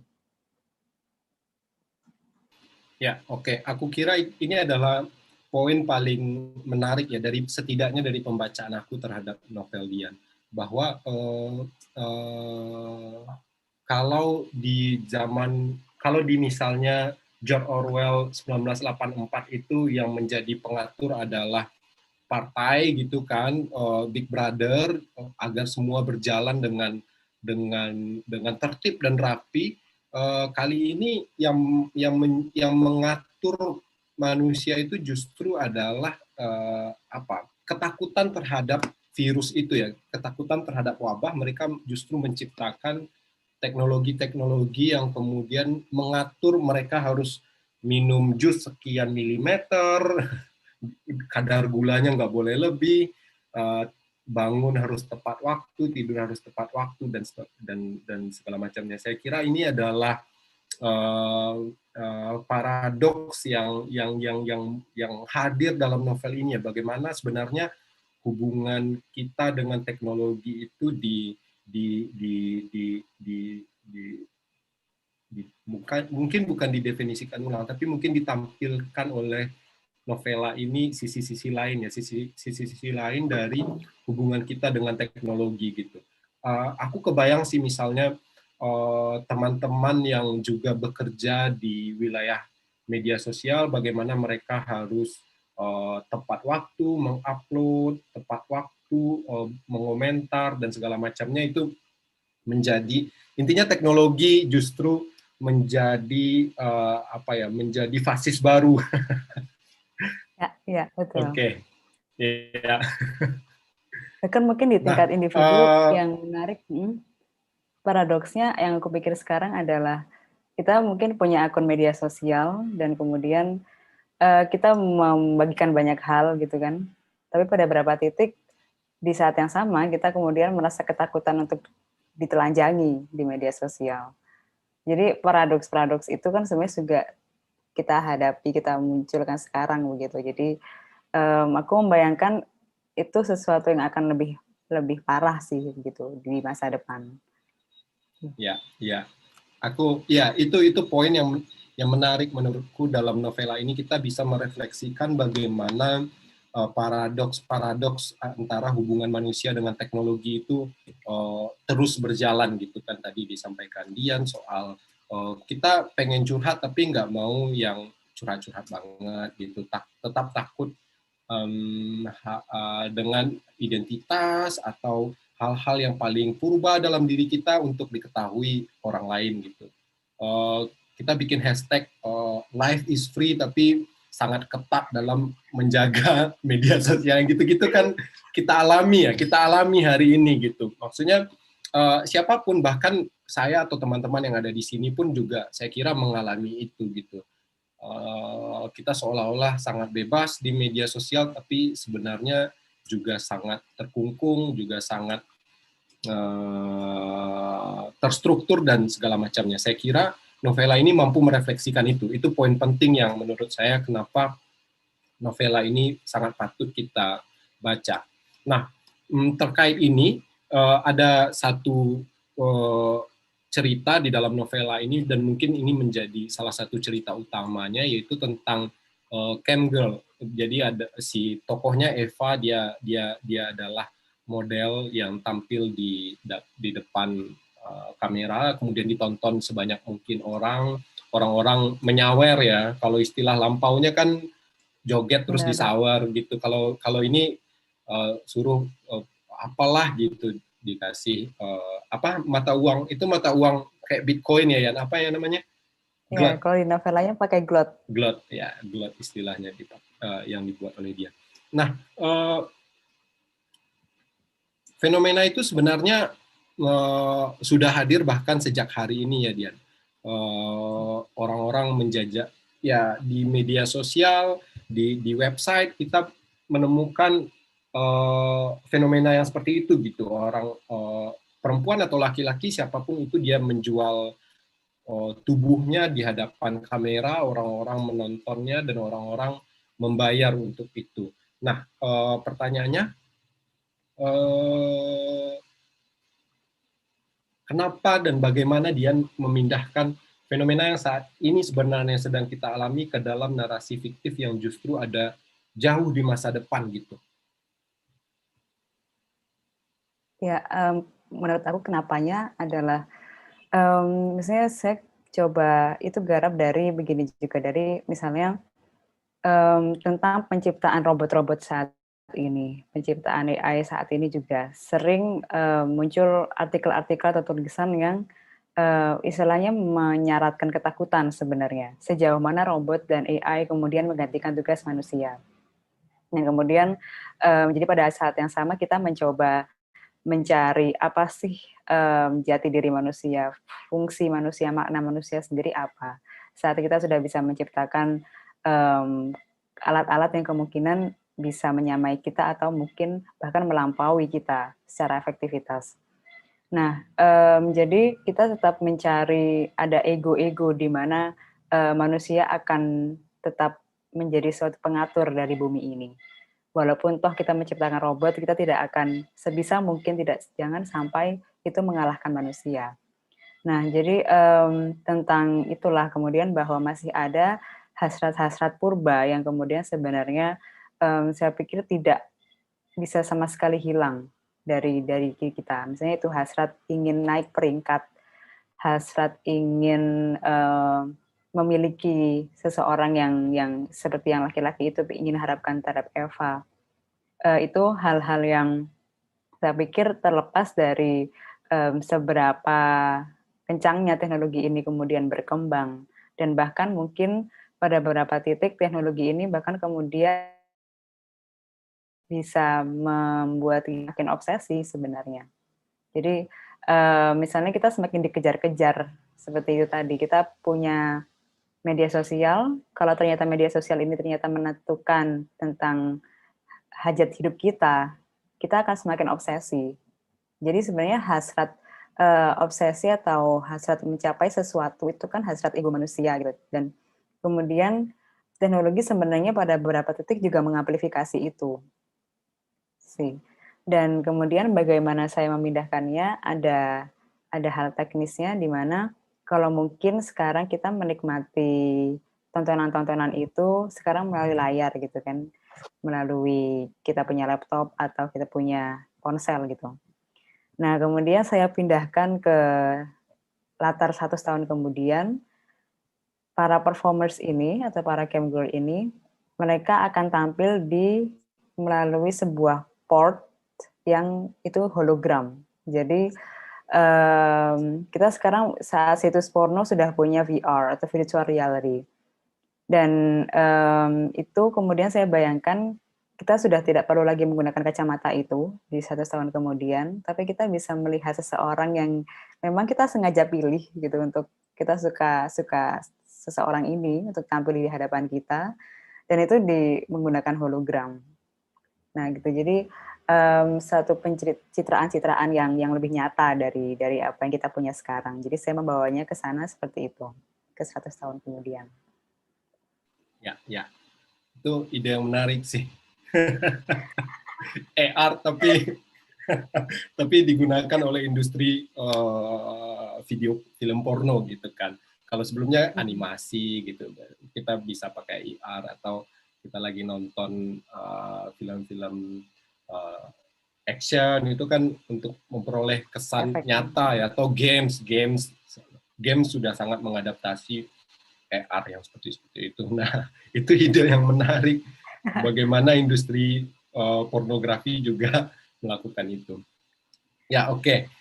Ya, oke. Aku kira ini adalah poin paling menarik ya, setidaknya dari pembacaan aku terhadap novel Dian, bahwa kalau di misalnya George Orwell 1984 itu yang menjadi pengatur adalah partai gitu kan, Big Brother, agar semua berjalan dengan tertib dan rapi. Kali ini yang mengatur manusia itu justru adalah ketakutan terhadap virus itu ya, ketakutan terhadap wabah. Mereka justru menciptakan teknologi-teknologi yang kemudian mengatur mereka harus minum jus sekian milimeter, kadar gulanya nggak boleh lebih, bangun harus tepat waktu, tidur harus tepat waktu, dan segala macamnya. Saya kira ini adalah paradoks yang hadir dalam novel ini ya, bagaimana sebenarnya hubungan kita dengan teknologi itu di, di, di, di, di, mungkin bukan didefinisikan ulang, tapi mungkin ditampilkan oleh novela ini sisi-sisi lain ya, sisi-sisi lain dari hubungan kita dengan teknologi gitu. Aku kebayang sih misalnya teman-teman yang juga bekerja di wilayah media sosial, bagaimana mereka harus tepat waktu mengupload, tepat waktu mengomentar dan segala macamnya, itu menjadi intinya teknologi justru menjadi menjadi fasis baru. Ya, betul. Oke. Ya. Bahkan mungkin di tingkat individu yang menarik, paradoksnya yang aku pikir sekarang adalah kita mungkin punya akun media sosial dan kemudian kita membagikan banyak hal gitu kan. Tapi pada beberapa titik di saat yang sama kita kemudian merasa ketakutan untuk ditelanjangi di media sosial. Jadi paradoks-paradoks itu kan sebenarnya juga kita hadapi, kita munculkan sekarang begitu. Jadi aku membayangkan itu sesuatu yang akan lebih parah sih gitu di masa depan. Ya. Itu poin yang menarik menurutku dalam novela ini. Kita bisa merefleksikan bagaimana paradoks antara hubungan manusia dengan teknologi itu terus berjalan gitu kan. Tadi disampaikan Dian soal kita pengen curhat tapi nggak mau yang curhat-curhat banget gitu, tetap takut dengan identitas atau hal-hal yang paling purba dalam diri kita untuk diketahui orang lain gitu. Kita bikin hashtag life is free tapi sangat ketat dalam menjaga media sosial yang gitu-gitu kan kita alami hari ini gitu. Maksudnya siapapun, bahkan saya atau teman-teman yang ada di sini pun juga saya kira mengalami itu gitu. Kita seolah-olah sangat bebas di media sosial, tapi sebenarnya juga sangat terkungkung, juga sangat terstruktur dan segala macamnya. Saya kira novela ini mampu merefleksikan itu. Itu poin penting yang menurut saya kenapa novela ini sangat patut kita baca. Nah, terkait ini ada satu cerita di dalam novela ini, dan mungkin ini menjadi salah satu cerita utamanya, yaitu tentang cam girl. Jadi ada si tokohnya Eva, dia adalah model yang tampil di depan kamera, kemudian ditonton sebanyak mungkin orang-orang menyawer ya. Kalau istilah lampaunya kan joget terus disawer gitu. Kalau ini suruh apalah gitu, dikasih mata uang kayak Bitcoin ya, apa ya namanya? Ya, kalau di novelanya pakai glot istilahnya yang dibuat oleh dia. Nah, fenomena itu sebenarnya sudah hadir bahkan sejak hari ini ya, Dian. Orang-orang menjajak ya di media sosial, di website, kita menemukan fenomena yang seperti itu gitu. Orang perempuan atau laki-laki siapapun itu, dia menjual tubuhnya di hadapan kamera, orang-orang menontonnya dan orang-orang membayar untuk itu. Nah, pertanyaannya, kenapa dan bagaimana dia memindahkan fenomena yang saat ini sebenarnya sedang kita alami ke dalam narasi fiktif yang justru ada jauh di masa depan gitu? Ya, menurut aku kenapanya adalah misalnya saya coba itu garap dari begini juga, dari misalnya tentang penciptaan robot-robot saat ini, penciptaan AI saat ini juga sering muncul artikel-artikel atau tulisan yang istilahnya menyaratkan ketakutan sebenarnya, sejauh mana robot dan AI kemudian menggantikan tugas manusia. Dan kemudian jadi pada saat yang sama kita mencoba mencari apa sih jati diri manusia, fungsi manusia, makna manusia sendiri apa. Saat kita sudah bisa menciptakan alat-alat yang kemungkinan bisa menyamai kita atau mungkin bahkan melampaui kita secara efektivitas. Nah, jadi kita tetap mencari ada ego-ego di mana manusia akan tetap menjadi suatu pengatur dari bumi ini. Walaupun toh kita menciptakan robot, kita tidak akan sebisa mungkin jangan sampai itu mengalahkan manusia. Nah, jadi tentang itulah kemudian bahwa masih ada hasrat-hasrat purba yang kemudian sebenarnya saya pikir tidak bisa sama sekali hilang dari diri kita. Misalnya itu hasrat ingin naik peringkat, hasrat ingin memiliki seseorang yang seperti yang laki-laki itu ingin harapkan terhadap Eva. Itu hal-hal yang saya pikir terlepas dari seberapa kencangnya teknologi ini kemudian berkembang, dan bahkan mungkin pada beberapa titik teknologi ini bahkan kemudian bisa membuat makin obsesi sebenarnya. Jadi misalnya kita semakin dikejar-kejar seperti itu tadi, kita punya media sosial, kalau ternyata media sosial ini ternyata menentukan tentang hajat hidup kita akan semakin obsesi. Jadi sebenarnya hasrat obsesi atau hasrat mencapai sesuatu itu kan hasrat ego manusia gitu. Dan kemudian teknologi sebenarnya pada beberapa titik juga mengamplifikasi itu. Dan kemudian bagaimana saya memindahkannya, ada hal teknisnya di mana kalau mungkin sekarang kita menikmati tontonan-tontonan itu sekarang melalui layar gitu kan, melalui kita punya laptop atau kita punya ponsel gitu. Nah, kemudian saya pindahkan ke latar 100 tahun kemudian, para performers ini atau para camgirl ini, mereka akan tampil melalui sebuah port yang itu hologram. Jadi kita sekarang saat situs porno sudah punya VR atau virtual reality. Dan itu kemudian saya bayangkan kita sudah tidak perlu lagi menggunakan kacamata itu di 100 tahun kemudian, tapi kita bisa melihat seseorang yang memang kita sengaja pilih gitu untuk kita suka seseorang ini untuk tampil di hadapan kita, dan itu menggunakan hologram. Nah gitu, jadi satu pencitraan-citraan yang lebih nyata dari apa yang kita punya sekarang. Jadi saya membawanya ke sana seperti itu, ke 100 tahun kemudian. Ya. Itu ide yang menarik sih. AR tapi digunakan oleh industri film porno gitu kan. Kalau sebelumnya animasi gitu, kita bisa pakai AR, atau kita lagi nonton film-film action itu kan untuk memperoleh kesan nyata ya, atau games sudah sangat mengadaptasi AR yang seperti itu. Nah, itu ide yang menarik. Bagaimana industri pornografi juga melakukan itu. Ya, oke.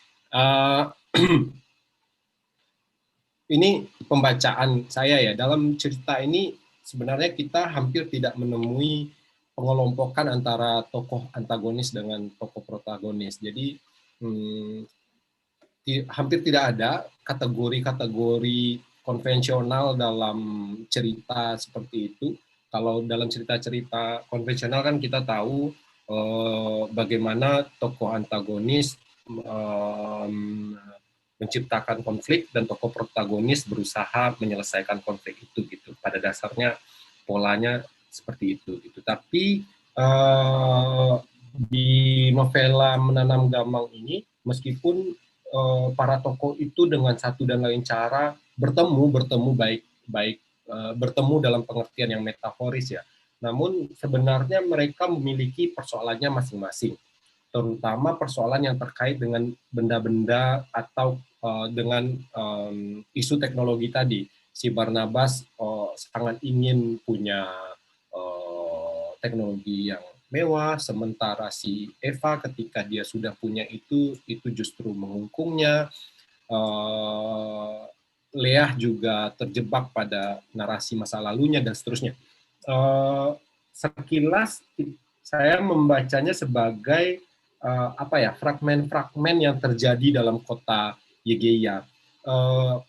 Ini pembacaan saya ya. Dalam cerita ini sebenarnya kita hampir tidak menemui pengelompokan antara tokoh antagonis dengan tokoh protagonis. Jadi hampir tidak ada kategori-kategori konvensional dalam cerita seperti itu. Kalau dalam cerita-cerita konvensional kan kita tahu bagaimana tokoh antagonis menciptakan konflik dan tokoh protagonis berusaha menyelesaikan konflik itu gitu. Pada dasarnya polanya seperti itu gitu. Tapi di novela Menanam Gamang ini, meskipun para tokoh itu dengan satu dan lain cara bertemu dalam pengertian yang metaforis ya. Namun sebenarnya mereka memiliki persoalannya masing-masing, terutama persoalan yang terkait dengan benda-benda atau dengan isu teknologi tadi. Si Barnabas sangat ingin punya teknologi yang mewah, sementara si Eva ketika dia sudah punya itu justru mengungkungnya. Leah juga terjebak pada narasi masa lalunya dan seterusnya. Sekilas saya membacanya sebagai fragmen-fragmen yang terjadi dalam kota Yegeya.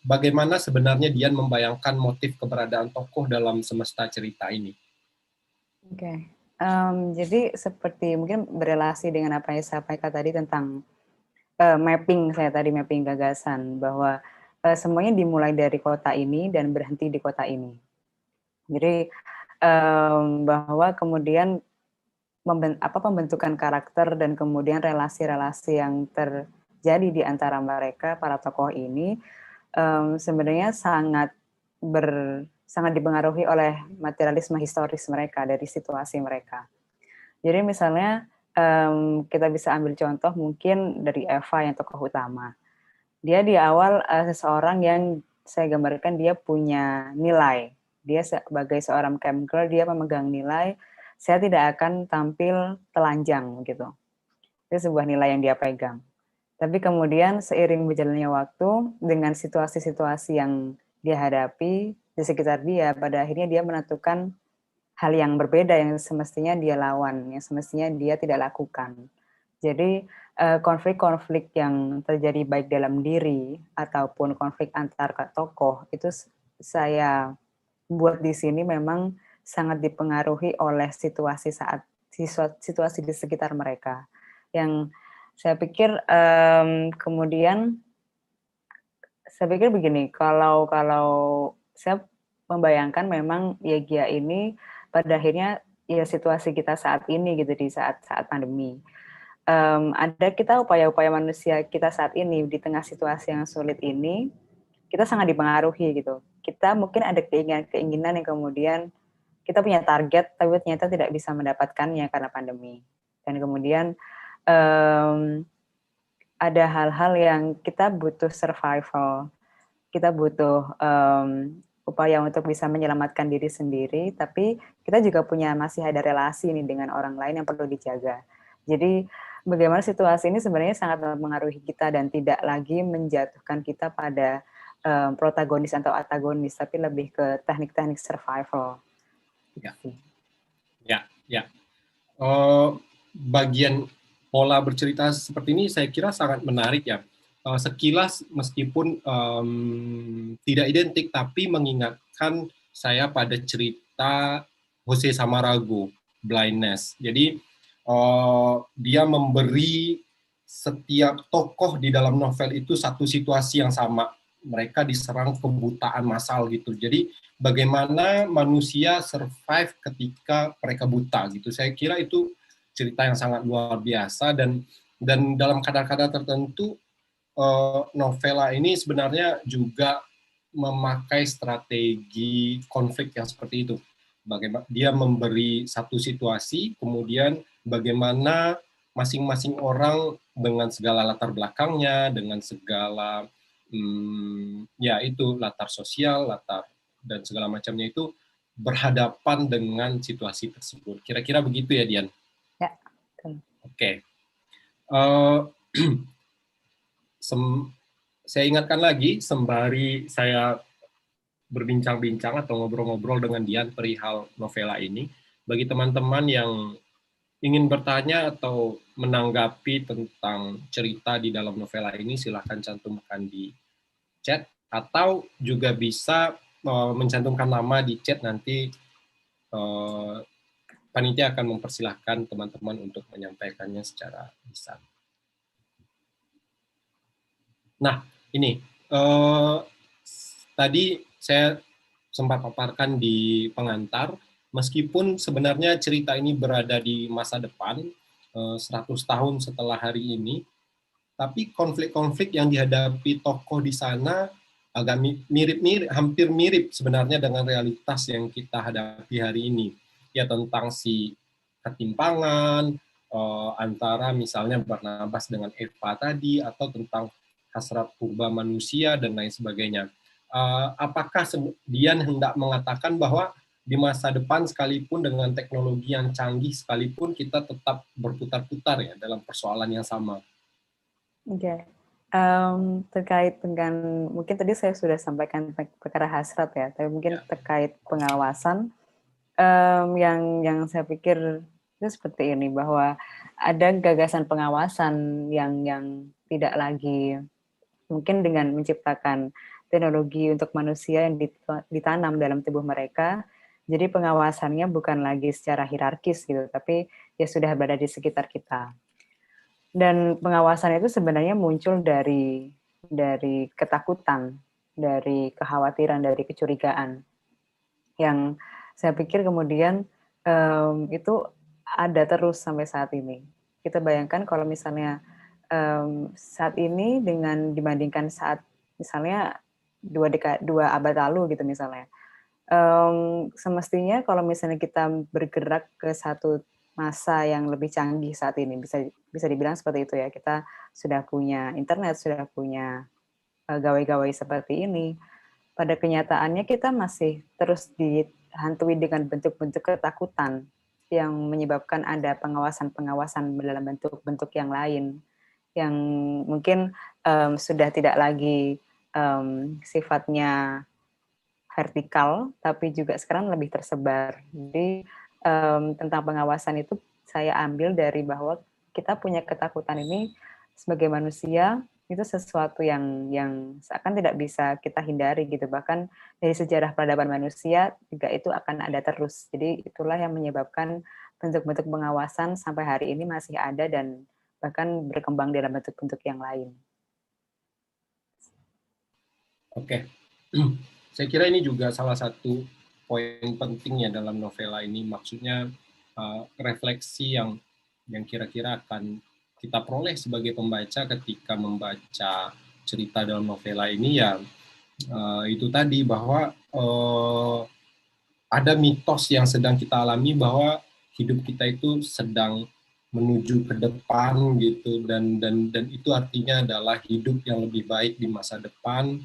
Bagaimana sebenarnya Dian membayangkan motif keberadaan tokoh dalam semesta cerita ini? Jadi seperti mungkin berelasi dengan apa yang saya sampaikan tadi tentang mapping gagasan bahwa semuanya dimulai dari kota ini dan berhenti di kota ini. Jadi bahwa kemudian pembentukan karakter dan kemudian relasi-relasi yang terjadi di antara mereka para tokoh ini sebenarnya sangat dipengaruhi oleh materialisme historis mereka dari situasi mereka. Jadi misalnya kita bisa ambil contoh mungkin dari Eva yang tokoh utama. Dia di awal seseorang yang saya gambarkan dia punya nilai. Dia sebagai seorang camp girl, dia memegang nilai, saya tidak akan tampil telanjang gitu. Itu sebuah nilai yang dia pegang. Tapi kemudian seiring berjalannya waktu, dengan situasi-situasi yang dia hadapi di sekitar dia, pada akhirnya dia menentukan hal yang berbeda yang semestinya dia lawan, yang semestinya dia tidak lakukan. Jadi konflik-konflik yang terjadi baik dalam diri ataupun konflik antar tokoh itu saya buat di sini memang sangat dipengaruhi oleh situasi di sekitar mereka. Yang saya pikir kemudian saya pikir begini, kalau saya membayangkan memang Yegia ini pada akhirnya ya situasi kita saat ini gitu di saat pandemi. Ada kita upaya-upaya manusia kita saat ini di tengah situasi yang sulit ini, kita sangat dipengaruhi gitu. Kita mungkin ada keinginan yang kemudian kita punya target, tapi ternyata tidak bisa mendapatkannya karena pandemi. Dan kemudian ada hal-hal yang kita butuh survival, kita butuh upaya untuk bisa menyelamatkan diri sendiri, tapi kita juga masih ada relasi nih dengan orang lain yang perlu dijaga. Jadi bagaimana situasi ini sebenarnya sangat mempengaruhi kita dan tidak lagi menjatuhkan kita pada protagonis atau antagonis, tapi lebih ke teknik-teknik survival. Ya. Bagian pola bercerita seperti ini saya kira sangat menarik ya. Sekilas meskipun tidak identik, tapi mengingatkan saya pada cerita Jose Samarago, Blindness. Jadi dia memberi setiap tokoh di dalam novel itu satu situasi yang sama. Mereka diserang kebutaan massal gitu. Jadi bagaimana manusia survive ketika mereka buta gitu. Saya kira itu cerita yang sangat luar biasa dan dalam kadar-kadar tertentu novela ini sebenarnya juga memakai strategi konflik yang seperti itu. Bagaimana dia memberi satu situasi, kemudian bagaimana masing-masing orang dengan segala latar belakangnya, dengan segala ya itu latar sosial, latar dan segala macamnya itu berhadapan dengan situasi tersebut. Kira-kira begitu ya, Dian? Ya. Oke. Saya ingatkan lagi, sembari saya berbincang-bincang atau ngobrol-ngobrol dengan Dian perihal novela ini, bagi teman-teman yang ingin bertanya atau menanggapi tentang cerita di dalam novela ini, silahkan cantumkan di chat, atau juga bisa mencantumkan nama di chat, nanti panitia akan mempersilahkan teman-teman untuk menyampaikannya secara lisan. Nah, ini tadi saya sempat paparkan di pengantar, meskipun sebenarnya cerita ini berada di masa depan, 100 tahun setelah hari ini, tapi konflik-konflik yang dihadapi tokoh di sana agak mirip-mirip, hampir mirip sebenarnya dengan realitas yang kita hadapi hari ini. Ya, tentang si ketimpangan antara misalnya Barnabas dengan Eva tadi, atau tentang hasrat purba manusia dan lain sebagainya. Apakah Dian hendak mengatakan bahwa di masa depan sekalipun dengan teknologi yang canggih sekalipun kita tetap berputar-putar ya dalam persoalan yang sama? Oke. Terkait dengan, mungkin tadi saya sudah sampaikan perkara hasrat ya, tapi mungkin terkait pengawasan, yang saya pikir itu seperti ini, bahwa ada gagasan pengawasan yang tidak lagi mungkin dengan menciptakan teknologi untuk manusia yang ditanam dalam tubuh mereka, jadi pengawasannya bukan lagi secara hierarkis gitu, tapi ya sudah berada di sekitar kita. Dan pengawasan itu sebenarnya muncul dari ketakutan, dari kekhawatiran, dari kecurigaan. Yang saya pikir kemudian itu ada terus sampai saat ini. Kita bayangkan kalau misalnya saat ini dengan dibandingkan saat misalnya 2 abad lalu gitu misalnya. Semestinya kalau misalnya kita bergerak ke satu masa yang lebih canggih saat ini, bisa dibilang seperti itu ya. Kita sudah punya internet, sudah punya gawai-gawai seperti ini. Pada kenyataannya kita masih terus dihantui dengan bentuk-bentuk ketakutan yang menyebabkan ada pengawasan-pengawasan dalam bentuk-bentuk yang lain, yang mungkin sudah tidak lagi sifatnya vertikal, tapi juga sekarang lebih tersebar. Jadi tentang pengawasan itu saya ambil dari bahwa kita punya ketakutan ini sebagai manusia itu sesuatu yang seakan tidak bisa kita hindari gitu. Bahkan dari sejarah peradaban manusia juga itu akan ada terus. Jadi itulah yang menyebabkan bentuk-bentuk pengawasan sampai hari ini masih ada dan bahkan berkembang dalam bentuk-bentuk yang lain. Oke. Saya kira ini juga salah satu poin penting ya dalam novela ini, maksudnya refleksi yang kira-kira akan kita peroleh sebagai pembaca ketika membaca cerita dalam novela ini ya itu tadi bahwa ada mitos yang sedang kita alami bahwa hidup kita itu sedang menuju ke depan gitu, dan itu artinya adalah hidup yang lebih baik di masa depan.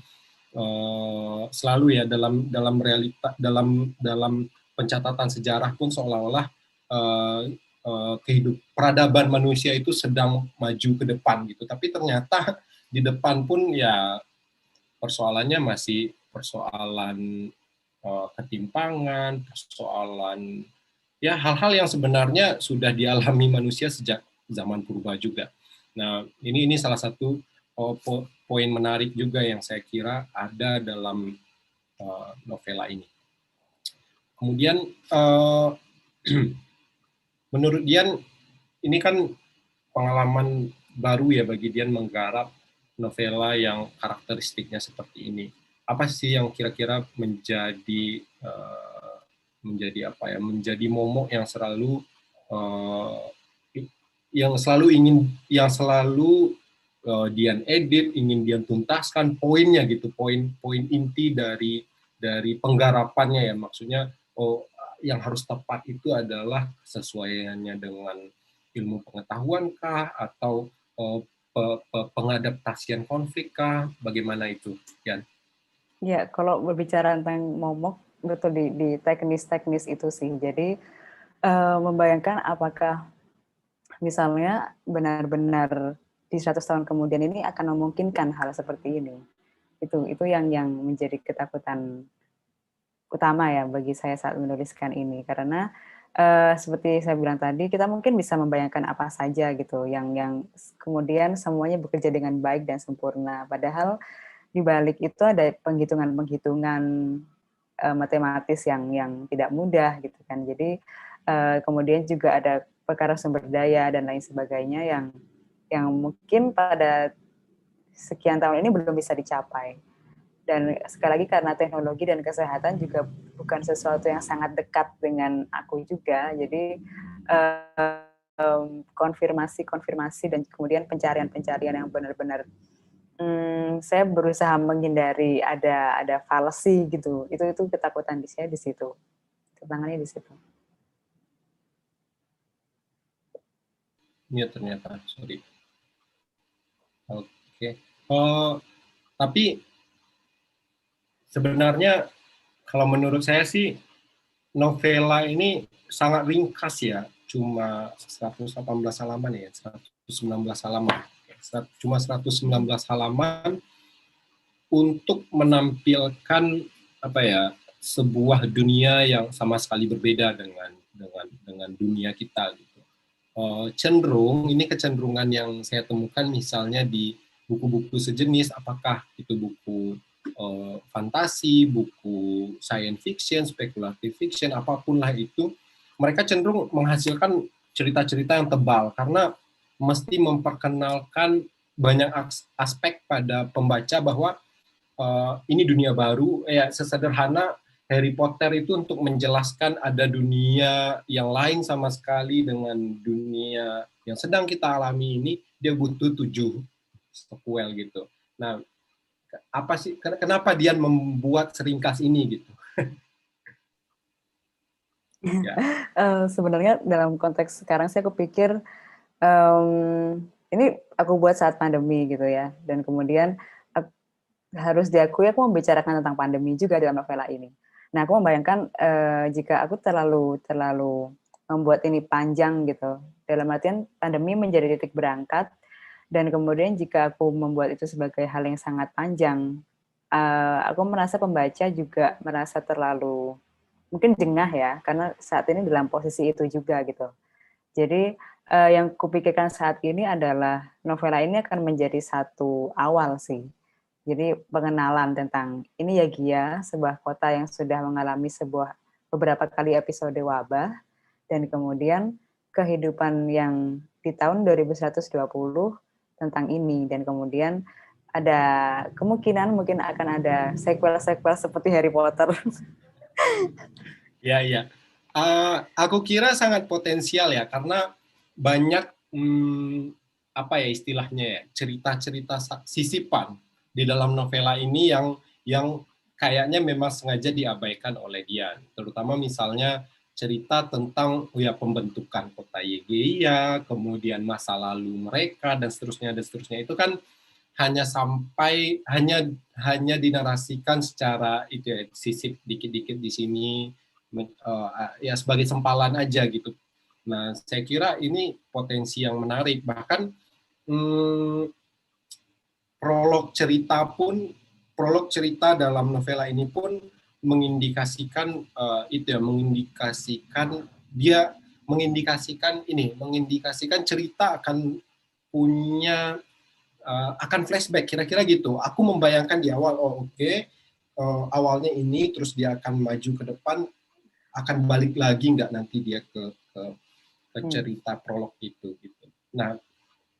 Selalu ya dalam realita, dalam pencatatan sejarah pun seolah-olah peradaban manusia itu sedang maju ke depan gitu, tapi ternyata di depan pun ya persoalannya masih persoalan ketimpangan, persoalan ya hal-hal yang sebenarnya sudah dialami manusia sejak zaman purba juga. Nah, ini salah satu poin menarik juga yang saya kira ada dalam novela ini. Kemudian menurut Dian, ini kan pengalaman baru ya bagi Dian menggarap novela yang karakteristiknya seperti ini. Apa sih yang kira-kira menjadi momok yang selalu Dian edit, ingin Dian tuntaskan poinnya gitu, poin inti dari penggarapannya ya, maksudnya yang harus tepat itu adalah sesuaiannya dengan ilmu pengetahuan kah, atau pengadaptasian konflik kah, bagaimana itu, Dian? Ya, kalau berbicara tentang momok, betul di teknis-teknis itu sih. Jadi membayangkan apakah misalnya benar-benar di 100 tahun kemudian ini akan memungkinkan hal seperti ini. Itu yang menjadi ketakutan utama ya bagi saya saat menuliskan ini, karena seperti saya bilang tadi, kita mungkin bisa membayangkan apa saja gitu yang kemudian semuanya bekerja dengan baik dan sempurna, padahal di balik itu ada penghitungan-penghitungan matematis yang tidak mudah gitu kan. Jadi kemudian juga ada perkara sumber daya dan lain sebagainya yang mungkin pada sekian tahun ini belum bisa dicapai. Dan sekali lagi karena teknologi dan kesehatan juga bukan sesuatu yang sangat dekat dengan aku juga, jadi konfirmasi dan kemudian pencarian yang benar-benar saya berusaha menghindari ada fallacy gitu. Itu ketakutan di saya di situ. Tantangannya di situ. Iya ternyata, sorry. Oke. Tapi sebenarnya kalau menurut saya sih novela ini sangat ringkas ya, cuma 118 halaman ya, 119 halaman. Cuma 119 halaman untuk menampilkan sebuah dunia yang sama sekali berbeda dengan dunia kita gitu. Ini kecenderungan yang saya temukan misalnya di buku-buku sejenis, apakah itu buku fantasi, buku science fiction, speculative fiction, apapun lah itu, mereka cenderung menghasilkan cerita-cerita yang tebal karena mesti memperkenalkan banyak aspek pada pembaca bahwa ini dunia baru, ya sesederhana Harry Potter itu untuk menjelaskan ada dunia yang lain sama sekali dengan dunia yang sedang kita alami ini, dia butuh 7 sequel gitu. Nah, apa sih, kenapa dia membuat seringkas ini gitu? Ya. Sebenarnya dalam konteks sekarang sih aku pikir ini aku buat saat pandemi gitu ya, dan kemudian harus diakui aku membicarakan tentang pandemi juga dalam novela ini. Nah, aku membayangkan jika aku terlalu membuat ini panjang gitu, dalam artian pandemi menjadi titik berangkat, dan kemudian jika aku membuat itu sebagai hal yang sangat panjang, aku merasa pembaca juga merasa terlalu mungkin jengah ya, karena saat ini dalam posisi itu juga gitu. Jadi yang kupikirkan saat ini adalah novela ini akan menjadi satu awal sih. Jadi pengenalan tentang ini ya Gia, sebuah kota yang sudah mengalami beberapa kali episode wabah, dan kemudian kehidupan yang di tahun 2120 tentang ini, dan kemudian ada kemungkinan mungkin akan ada sequel-sequel seperti Harry Potter. Ya, ya. Aku kira sangat potensial ya, karena banyak apa ya istilahnya ya, cerita-cerita sisipan di dalam novela ini yang kayaknya memang sengaja diabaikan oleh Dian. Terutama misalnya cerita tentang pembentukan kota Yegeia, kemudian masa lalu mereka dan seterusnya. Itu kan hanya dinarasikan secara itu ya, sisip dikit-dikit di sini, ya sebagai sempalan aja gitu. Nah, saya kira ini potensi yang menarik. Bahkan prolog cerita dalam novela ini pun mengindikasikan mengindikasikan cerita akan punya akan flashback, kira-kira gitu. Aku membayangkan di awal, awalnya ini, terus dia akan maju ke depan, akan balik lagi nggak nanti dia ke cerita prolog itu gitu. Nah,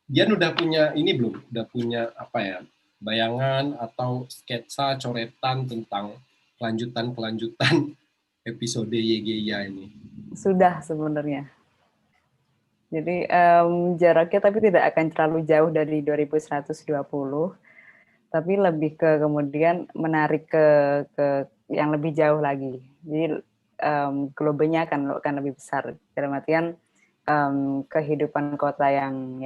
Dian udah punya ini belum? Udah punya apa ya, bayangan atau sketsa coretan tentang kelanjutan episode Yegeia ini? Sudah sebenarnya. Jadi jaraknya tapi tidak akan terlalu jauh dari 2120, tapi lebih ke kemudian menarik ke yang lebih jauh lagi. Jadi globenya akan lebih besar. Dalam artian kehidupan kota yang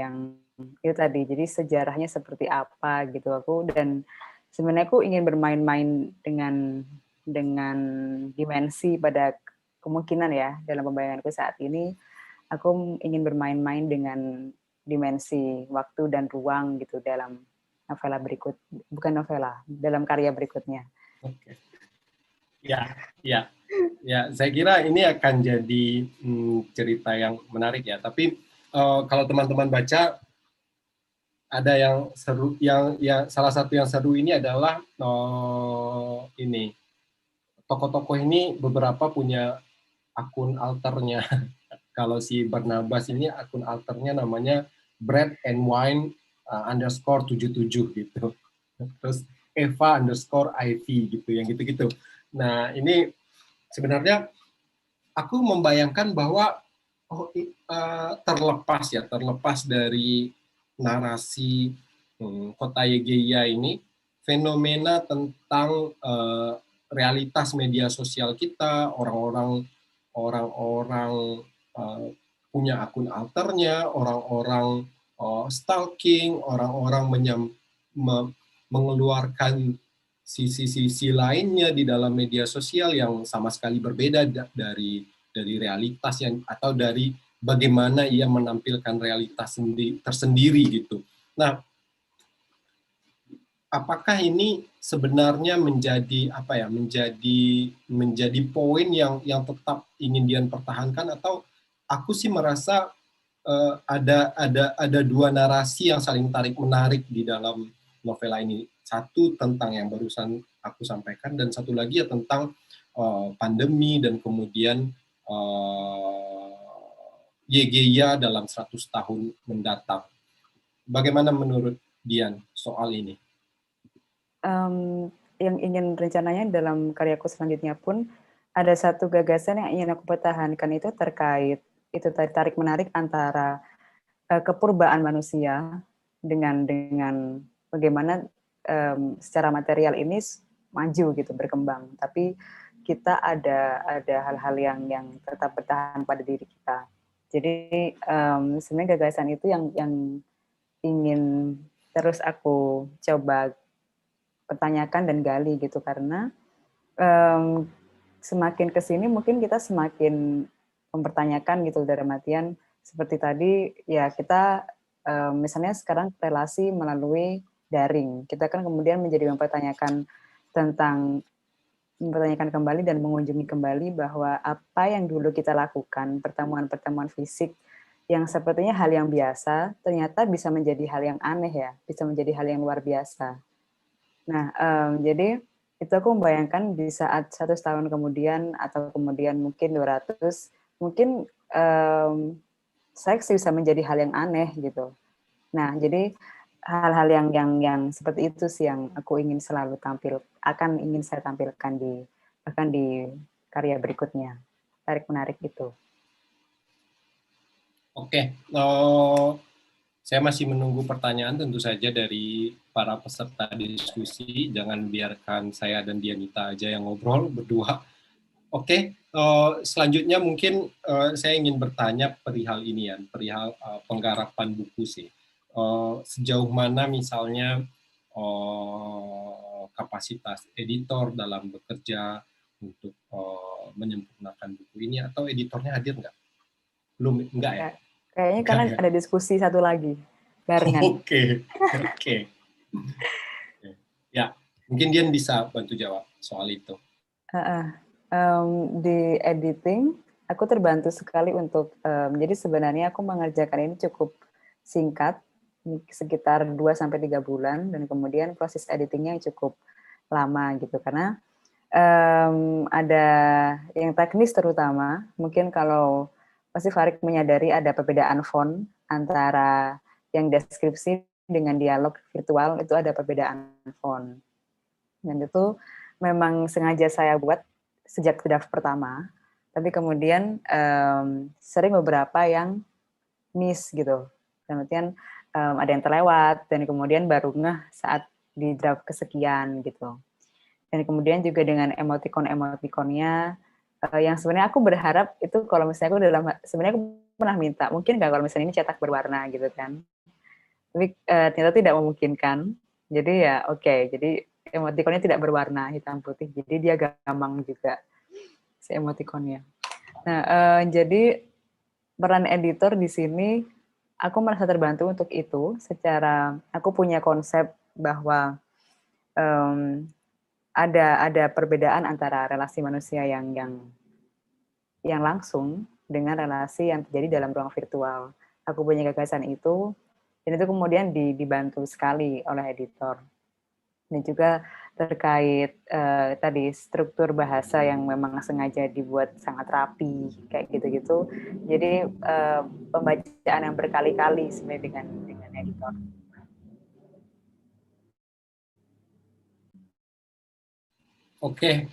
itu tadi. Jadi sejarahnya seperti apa gitu aku, dan sebenarnya aku ingin bermain-main dengan dimensi pada kemungkinan ya dalam pembayanganku saat ini. Aku ingin bermain-main dengan dimensi waktu dan ruang gitu dalam novela dalam karya berikutnya. Oke. Ya, saya kira ini akan jadi cerita yang menarik ya. Tapi kalau teman-teman baca, ada yang seru, yang salah satu yang seru ini adalah ini tokoh-tokoh ini beberapa punya akun alternya. Kalau si Barnabas ini akun alternya namanya Bread and Wine _77 gitu. Terus Eva _IV gitu, yang gitu-gitu. Nah, ini sebenarnya aku membayangkan bahwa terlepas dari narasi kota Yegeia ini, fenomena tentang realitas media sosial kita, orang-orang punya akun alternya, orang-orang stalking, orang-orang mengeluarkan sisi-sisi lainnya di dalam media sosial yang sama sekali berbeda dari realitas atau dari bagaimana ia menampilkan realitas tersendiri gitu. Nah, apakah ini sebenarnya menjadi menjadi poin yang tetap ingin Dian pertahankan, atau aku sih merasa ada dua narasi yang saling tarik-menarik di dalam novela ini. Satu tentang yang barusan aku sampaikan, dan satu lagi ya tentang pandemi, dan kemudian YGYA dalam 100 tahun mendatang. Bagaimana menurut Dian soal ini? Yang ingin rencananya dalam karyaku selanjutnya pun ada satu gagasan yang ingin aku pertahankan, itu terkait itu tarik-menarik antara kepurbaan manusia dengan bagaimana secara material ini maju gitu, berkembang, tapi kita ada hal-hal yang tetap bertahan pada diri kita. Jadi sebenarnya gagasan itu yang ingin terus aku coba pertanyakan dan gali gitu, karena semakin kesini mungkin kita semakin mempertanyakan gitu, dalam artian seperti tadi ya, kita misalnya sekarang relasi melalui daring, kita kan kemudian menjadi mempertanyakan kembali dan mengunjungi kembali bahwa apa yang dulu kita lakukan, pertemuan-pertemuan fisik yang sepertinya hal yang biasa, ternyata bisa menjadi hal yang aneh ya, bisa menjadi hal yang luar biasa. Nah, jadi itu aku membayangkan di saat 100 tahun kemudian, atau kemudian mungkin 200, mungkin seks bisa menjadi hal yang aneh gitu. Nah, jadi hal-hal yang seperti itu sih yang aku ingin selalu ingin saya tampilkan di karya berikutnya. Tarik-menarik itu. Oke, saya masih menunggu pertanyaan tentu saja dari para peserta diskusi. Jangan biarkan saya dan Dianita aja yang ngobrol berdua. Oke, selanjutnya mungkin saya ingin bertanya perihal ini ya, perihal penggarapan buku sih. Sejauh mana misalnya kapasitas editor dalam bekerja untuk menyempurnakan buku ini, atau editornya hadir nggak? Belum, enggak ya? Kayaknya karena ada diskusi satu lagi barengan. Oke. Ya, mungkin Dian bisa bantu jawab soal itu. Di editing, aku terbantu sekali untuk, jadi sebenarnya aku mengerjakan ini cukup singkat, sekitar 2-3 bulan, dan kemudian proses editingnya cukup lama gitu, karena ada yang teknis terutama, mungkin kalau pasti Farid menyadari ada perbedaan font antara yang deskripsi dengan dialog virtual, itu ada perbedaan font. Dan itu memang sengaja saya buat sejak draft pertama, tapi kemudian sering beberapa yang miss gitu. Kemudian ada yang terlewat, dan kemudian baru ngeh saat di draft kesekian gitu. Dan kemudian juga dengan emoticon-emoticonnya, yang sebenarnya aku berharap itu kalau misalnya sebenarnya aku pernah minta, mungkin nggak kalau misalnya ini cetak berwarna gitu kan. Tapi ternyata tidak memungkinkan. Jadi ya oke, jadi emoticonnya tidak berwarna, hitam putih, jadi dia gampang juga si emoticonnya. Nah, jadi peran editor di sini aku merasa terbantu untuk itu, secara aku punya konsep bahwa ada perbedaan antara relasi manusia yang langsung dengan relasi yang terjadi dalam ruang virtual. Aku punya gagasan itu, dan itu kemudian dibantu sekali oleh editor. Dan juga terkait tadi struktur bahasa yang memang sengaja dibuat sangat rapi, kayak gitu-gitu. Jadi pembacaan yang berkali-kali sebenarnya dengan editor. Oke,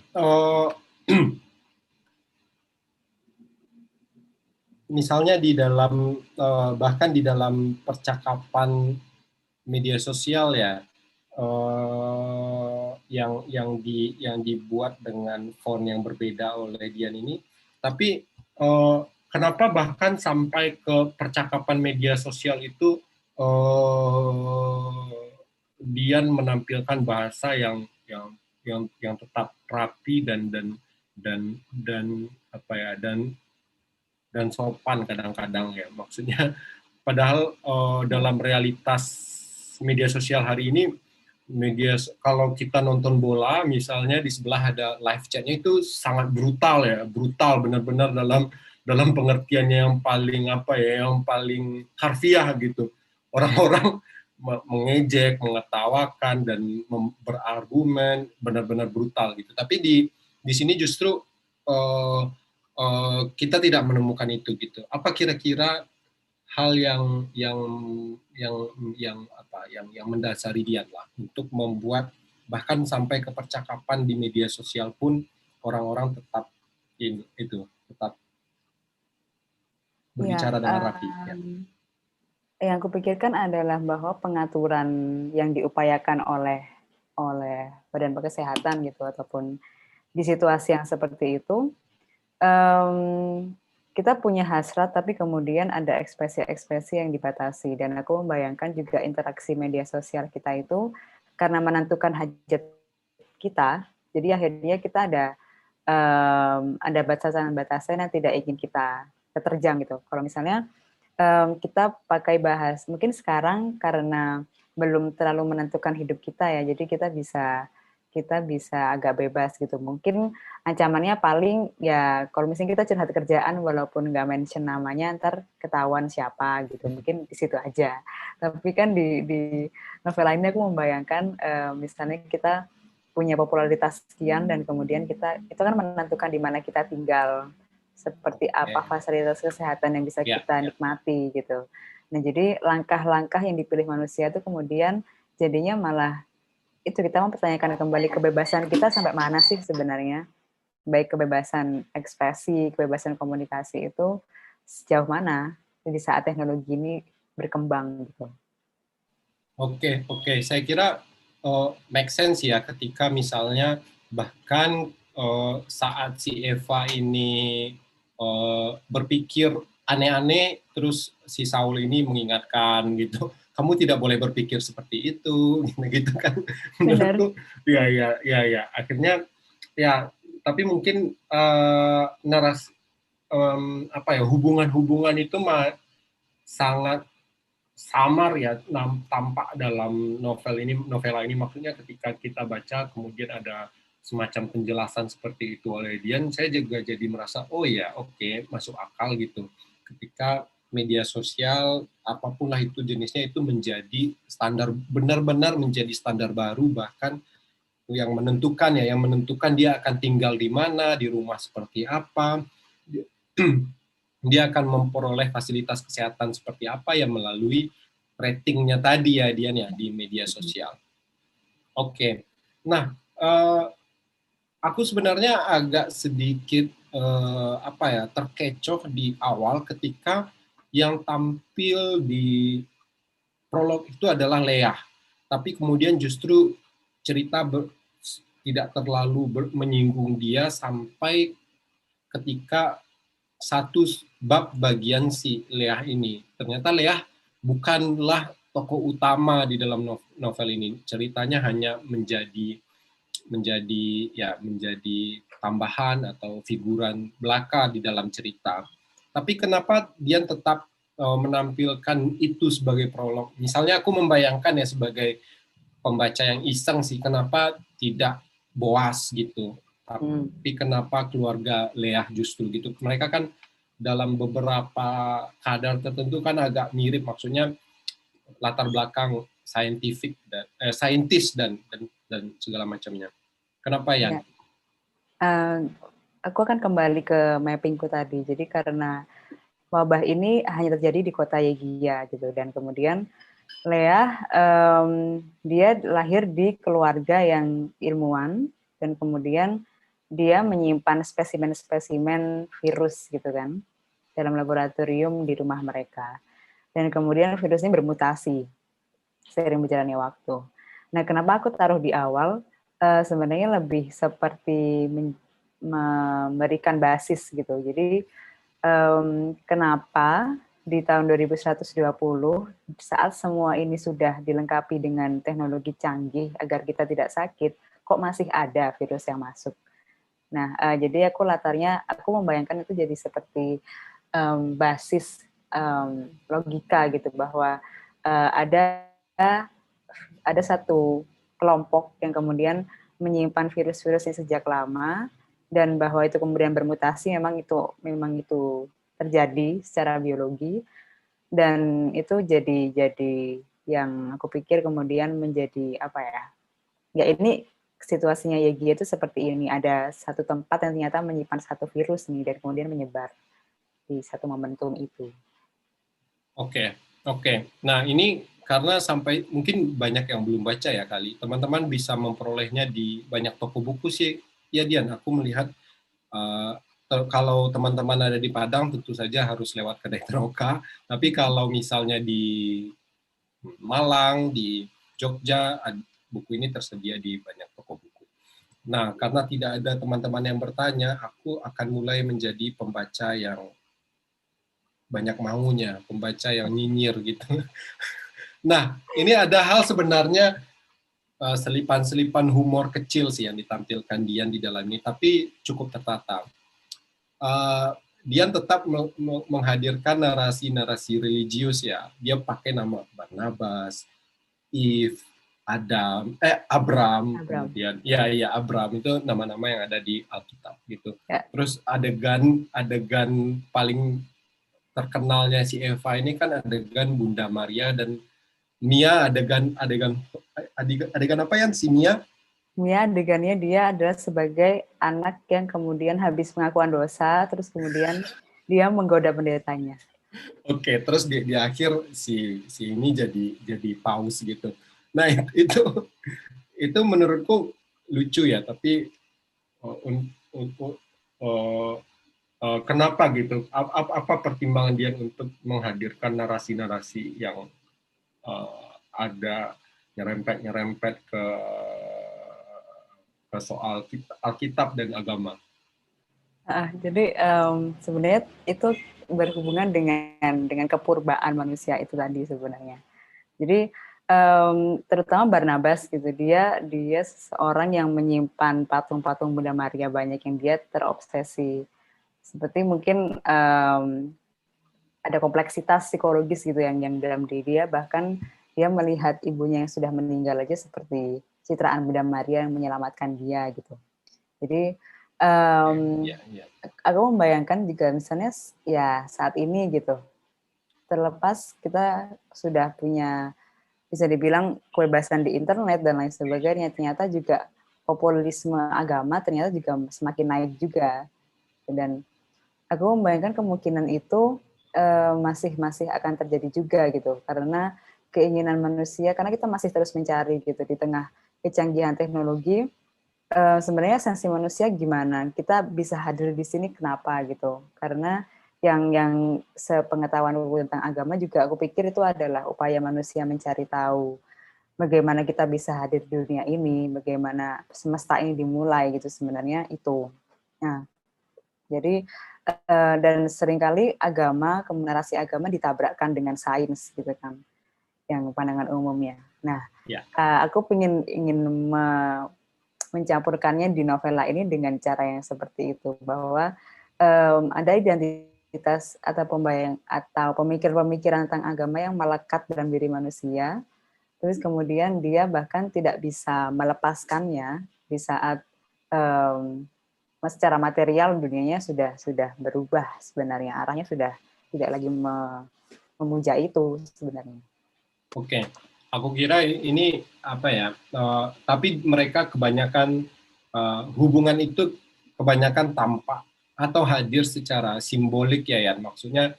misalnya di dalam bahkan di dalam percakapan media sosial ya, yang dibuat dengan font yang berbeda oleh Dian ini, tapi kenapa bahkan sampai ke percakapan media sosial itu Dian menampilkan bahasa yang tetap rapi dan apa ya, dan sopan kadang-kadang ya, maksudnya padahal dalam realitas media sosial hari ini, kalau kita nonton bola misalnya, di sebelah ada live chatnya, itu sangat brutal ya, brutal benar-benar dalam pengertiannya yang paling apa ya, yang paling harfiah gitu. Orang-orang mengejek, mengetawakan, dan berargumen benar-benar brutal gitu. Tapi di sini justru kita tidak menemukan itu gitu. Apa kira-kira hal yang mendasari Dian lah untuk membuat bahkan sampai ke percakapan di media sosial pun orang-orang tetap tetap berbicara dengan rapi. Ya. Yang kupikirkan adalah bahwa pengaturan yang diupayakan oleh Badan Kesehatan gitu ataupun di situasi yang seperti itu, kita punya hasrat tapi kemudian ada ekspresi-ekspresi yang dibatasi, dan aku membayangkan juga interaksi media sosial kita itu karena menentukan hajat kita, jadi akhirnya kita ada batasan-batasan yang tidak ingin kita terjang gitu. Kalau misalnya kita pakai mungkin sekarang karena belum terlalu menentukan hidup kita ya, jadi kita bisa agak bebas gitu. Mungkin ancamannya paling ya kalau misalnya kita curhat kerjaan walaupun nggak mention namanya, ntar ketahuan siapa gitu, mungkin di situ aja. Tapi kan di novel ini aku membayangkan misalnya kita punya popularitas sekian dan kemudian itu kan menentukan di mana kita tinggal, seperti apa fasilitas kesehatan yang bisa kita nikmati gitu. Nah, jadi langkah-langkah yang dipilih manusia itu kemudian jadinya malah itu kita mempertanyakan kembali kebebasan kita sampai mana sih sebenarnya. Baik kebebasan ekspresi, kebebasan komunikasi itu sejauh mana di saat teknologi ini berkembang gitu. Oke. Saya kira make sense ya ketika misalnya bahkan saat si Eva ini berpikir aneh-aneh, terus si Saul ini mengingatkan gitu, kamu tidak boleh berpikir seperti itu, gitu kan. Menurutku, ya. Akhirnya, ya, tapi mungkin hubungan-hubungan itu sangat samar ya tampak dalam novela ini. Maksudnya ketika kita baca kemudian ada semacam penjelasan seperti itu oleh Dian, saya juga jadi merasa oh ya oke, masuk akal gitu. Ketika media sosial apapun lah itu jenisnya itu menjadi standar, benar-benar menjadi standar baru, bahkan yang menentukan dia akan tinggal di mana, di rumah seperti apa, dia akan memperoleh fasilitas kesehatan seperti apa ya melalui ratingnya tadi ya Dian ya di media sosial. Oke. Nah, aku sebenarnya agak sedikit terkecoh di awal ketika yang tampil di prolog itu adalah Leah, tapi kemudian justru cerita tidak terlalu menyinggung dia sampai ketika satu bab bagian si Leah ini. Ternyata Leah bukanlah tokoh utama di dalam novel ini. Ceritanya hanya menjadi tambahan atau figuran belaka di dalam cerita. Tapi kenapa Dian tetap menampilkan itu sebagai prolog? Misalnya aku membayangkan ya sebagai pembaca yang iseng sih, kenapa tidak Boas gitu? Tapi kenapa keluarga Leah justru gitu? Mereka kan dalam beberapa kadar tertentu kan agak mirip, maksudnya latar belakang saintis dan segala macamnya. Kenapa ya? Aku akan kembali ke mappingku tadi. Jadi karena wabah ini hanya terjadi di kota Yegia gitu, dan kemudian Leah dia lahir di keluarga yang ilmuwan, dan kemudian dia menyimpan spesimen-spesimen virus gitu kan dalam laboratorium di rumah mereka. Dan kemudian virus ini bermutasi seiring berjalannya waktu. Nah, kenapa aku taruh di awal? Sebenarnya lebih seperti memberikan basis gitu. Jadi kenapa di tahun 2120 saat semua ini sudah dilengkapi dengan teknologi canggih agar kita tidak sakit, kok masih ada virus yang masuk? Nah, jadi aku membayangkan itu jadi seperti basis logika gitu, bahwa ada satu kelompok yang kemudian menyimpan virus-virus ini sejak lama, dan bahwa itu kemudian bermutasi, memang itu terjadi secara biologi, dan itu jadi yang aku pikir kemudian menjadi ini situasinya Yegi itu seperti ini, ada satu tempat yang ternyata menyimpan satu virus nih dan kemudian menyebar di satu momentum itu. Oke. Nah, ini karena sampai mungkin banyak yang belum baca ya kali. Teman-teman bisa memperolehnya di banyak toko buku sih. Ya Dian, aku melihat kalau teman-teman ada di Padang tentu saja harus lewat kedai Teroka. Tapi kalau misalnya di Malang, di Jogja, buku ini tersedia di banyak toko buku. Nah, karena tidak ada teman-teman yang bertanya, aku akan mulai menjadi pembaca yang banyak maunya, pembaca yang nyinyir gitu. Nah, ini ada hal sebenarnya selipan-selipan humor kecil sih yang ditampilkan Dian di dalam ini, tapi cukup tertata. Dian tetap menghadirkan narasi-narasi religius ya. Dia pakai nama Barnabas, Eve, Abram, kemudian Abram itu nama-nama yang ada di Alkitab gitu. Ya. Terus adegan paling terkenalnya si Eva ini kan adegan Bunda Maria dan Mia, adegan apa yang si Mia? Mia adegannya dia adalah sebagai anak yang kemudian habis pengakuan dosa, terus kemudian dia menggoda pendetanya. Oke, terus di akhir si ini jadi paus gitu. Nah, itu menurutku lucu ya, tapi kenapa gitu? Apa pertimbangan dia untuk menghadirkan narasi-narasi yang ada nyerempet ke soal Alkitab dan agama? Jadi sebenarnya itu berhubungan dengan kepurbaan manusia itu tadi sebenarnya. Jadi terutama Barnabas gitu, dia seorang yang menyimpan patung-patung Bunda Maria banyak yang dia terobsesi. Seperti mungkin ada kompleksitas psikologis gitu yang dalam diri dia, bahkan dia melihat ibunya yang sudah meninggal aja seperti citraan Bunda Maria yang menyelamatkan dia gitu. Jadi aku membayangkan juga misalnya ya saat ini gitu, terlepas kita sudah punya bisa dibilang kebebasan di internet dan lain sebagainya, ternyata juga populisme agama ternyata juga semakin naik juga. Dan aku membayangkan kemungkinan itu masih akan terjadi juga gitu, karena keinginan manusia, karena kita masih terus mencari gitu di tengah kecanggihan teknologi. Sebenarnya esensi manusia gimana? Kita bisa hadir di sini kenapa gitu? Karena yang sepengetahuan tentang agama juga aku pikir itu adalah upaya manusia mencari tahu bagaimana kita bisa hadir di dunia ini, bagaimana semesta ini dimulai gitu sebenarnya itu. Nah, jadi dan seringkali narasi agama ditabrakkan dengan sains gitu kan, yang pandangan umumnya. Nah, aku ingin mencampurkannya di novela ini dengan cara yang seperti itu, bahwa ada identitas atau pemikir-pemikiran tentang agama yang melekat dalam diri manusia, terus kemudian dia bahkan tidak bisa melepaskannya di saat secara material dunianya sudah berubah sebenarnya, arahnya sudah tidak lagi memuja itu sebenarnya. Oke. Aku kira ini apa ya? Tapi mereka kebanyakan hubungan itu kebanyakan tampak atau hadir secara simbolik ya. Maksudnya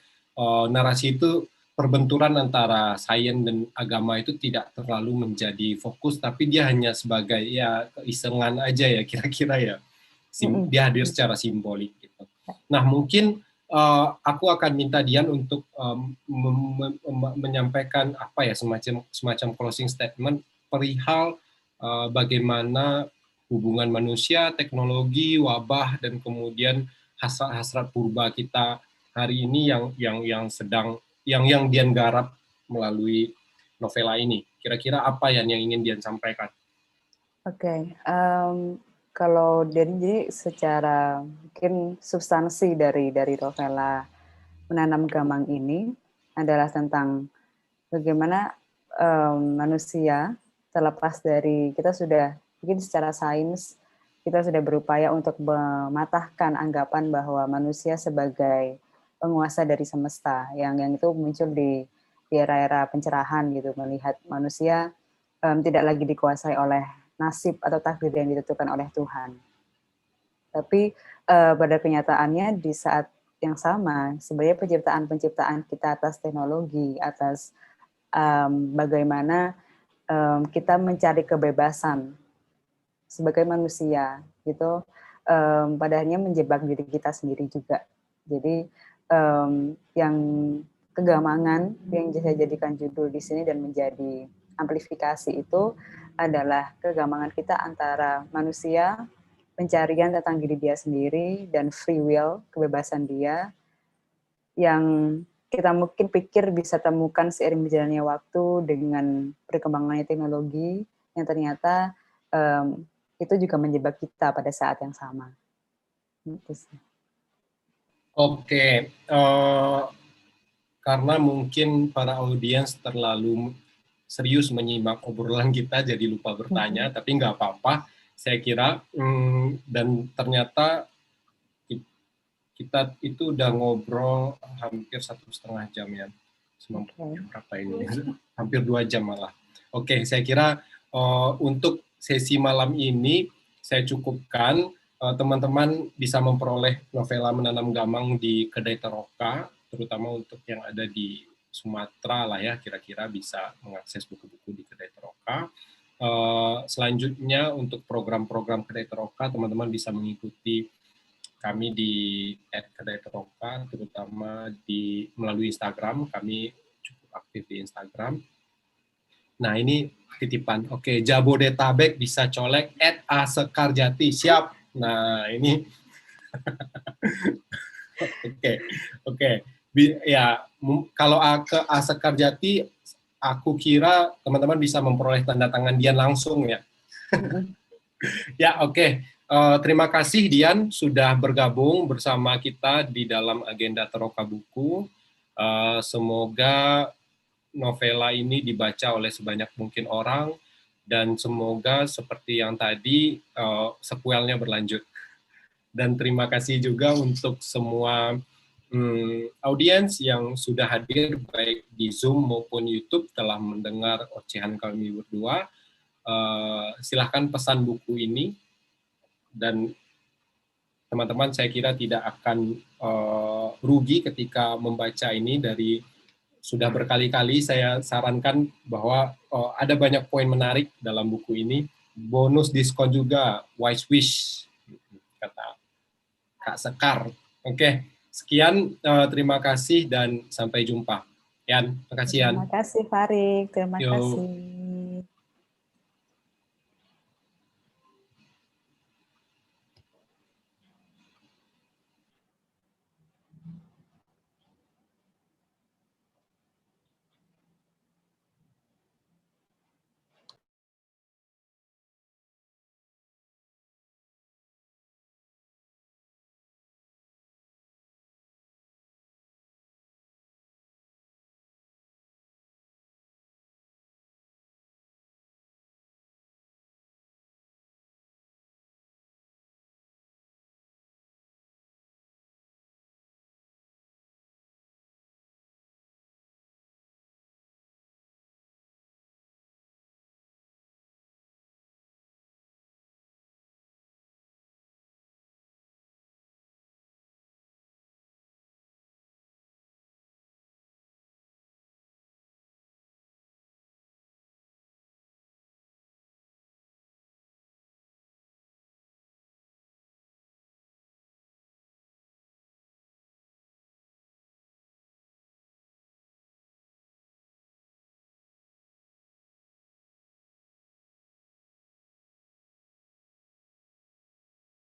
narasi itu perbenturan antara sains dan agama itu tidak terlalu menjadi fokus, tapi dia hanya sebagai ya keisengan aja ya kira-kira ya. Dia hadir secara simbolik gitu. Nah mungkin aku akan minta Dian untuk menyampaikan apa ya semacam closing statement perihal bagaimana hubungan manusia, teknologi, wabah dan kemudian hasrat purba kita hari ini yang sedang yang Dian garap melalui novela ini. Kira-kira apa yang ingin Dian sampaikan? Oke. Kalau jadi secara mungkin substansi dari novela Menanam Gamang ini adalah tentang bagaimana manusia terlepas dari kita sudah mungkin secara sains kita sudah berupaya untuk mematahkan anggapan bahwa manusia sebagai penguasa dari semesta yang itu muncul di era-era pencerahan gitu, melihat manusia tidak lagi dikuasai oleh nasib atau takdir yang ditentukan oleh Tuhan. Tapi pada kenyataannya di saat yang sama, sebenarnya penciptaan kita atas teknologi, atas bagaimana kita mencari kebebasan sebagai manusia, gitu, pada akhirnya menjebak diri kita sendiri juga. Jadi yang kegamangan yang saya jadikan judul di sini dan menjadi amplifikasi itu adalah kegamangan kita antara manusia, pencarian tentang diri dia sendiri, dan free will, kebebasan dia, yang kita mungkin pikir bisa temukan seiring berjalannya waktu dengan perkembangannya teknologi, yang ternyata itu juga menjebak kita pada saat yang sama. Gitu sih. Oke, karena mungkin para audiens terlalu serius menyimak obrolan kita, jadi lupa bertanya, tapi nggak apa-apa, saya kira, dan ternyata kita itu udah ngobrol hampir 1,5 jam ya, berapa ini? Hampir 2 jam malah. Oke, saya kira untuk sesi malam ini saya cukupkan. Teman-teman bisa memperoleh novela Menanam Gamang di Kedai Teroka, terutama untuk yang ada di Sumatera lah ya, kira-kira bisa mengakses buku-buku di Kedai Teroka. Selanjutnya untuk program-program Kedai Teroka, teman-teman bisa mengikuti kami di @Kedai Teroka, terutama melalui Instagram, kami cukup aktif di Instagram. Nah ini titipan, oke, Jabodetabek bisa colek @asekarjati, siap. Nah ini, oke. Ya, kalau ke Asekarjati, aku kira teman-teman bisa memperoleh tanda tangan Dian langsung ya. Ya, oke. Terima kasih Dian sudah bergabung bersama kita di dalam agenda Teroka Buku. Semoga novela ini dibaca oleh sebanyak mungkin orang, dan semoga seperti yang tadi sequelnya berlanjut. Dan terima kasih juga untuk semua audiens yang sudah hadir baik di Zoom maupun YouTube telah mendengar ocehan kami berdua. Silahkan pesan buku ini, dan teman-teman saya kira tidak akan rugi ketika membaca ini. Sudah berkali-kali saya sarankan bahwa ada banyak poin menarik dalam buku ini. Bonus diskon juga, Wise Wish, kata Kak Sekar. Oke, sekian, terima kasih dan sampai jumpa. Yan, terima kasih Yan. Terima kasih Farid, terima Yo. kasih.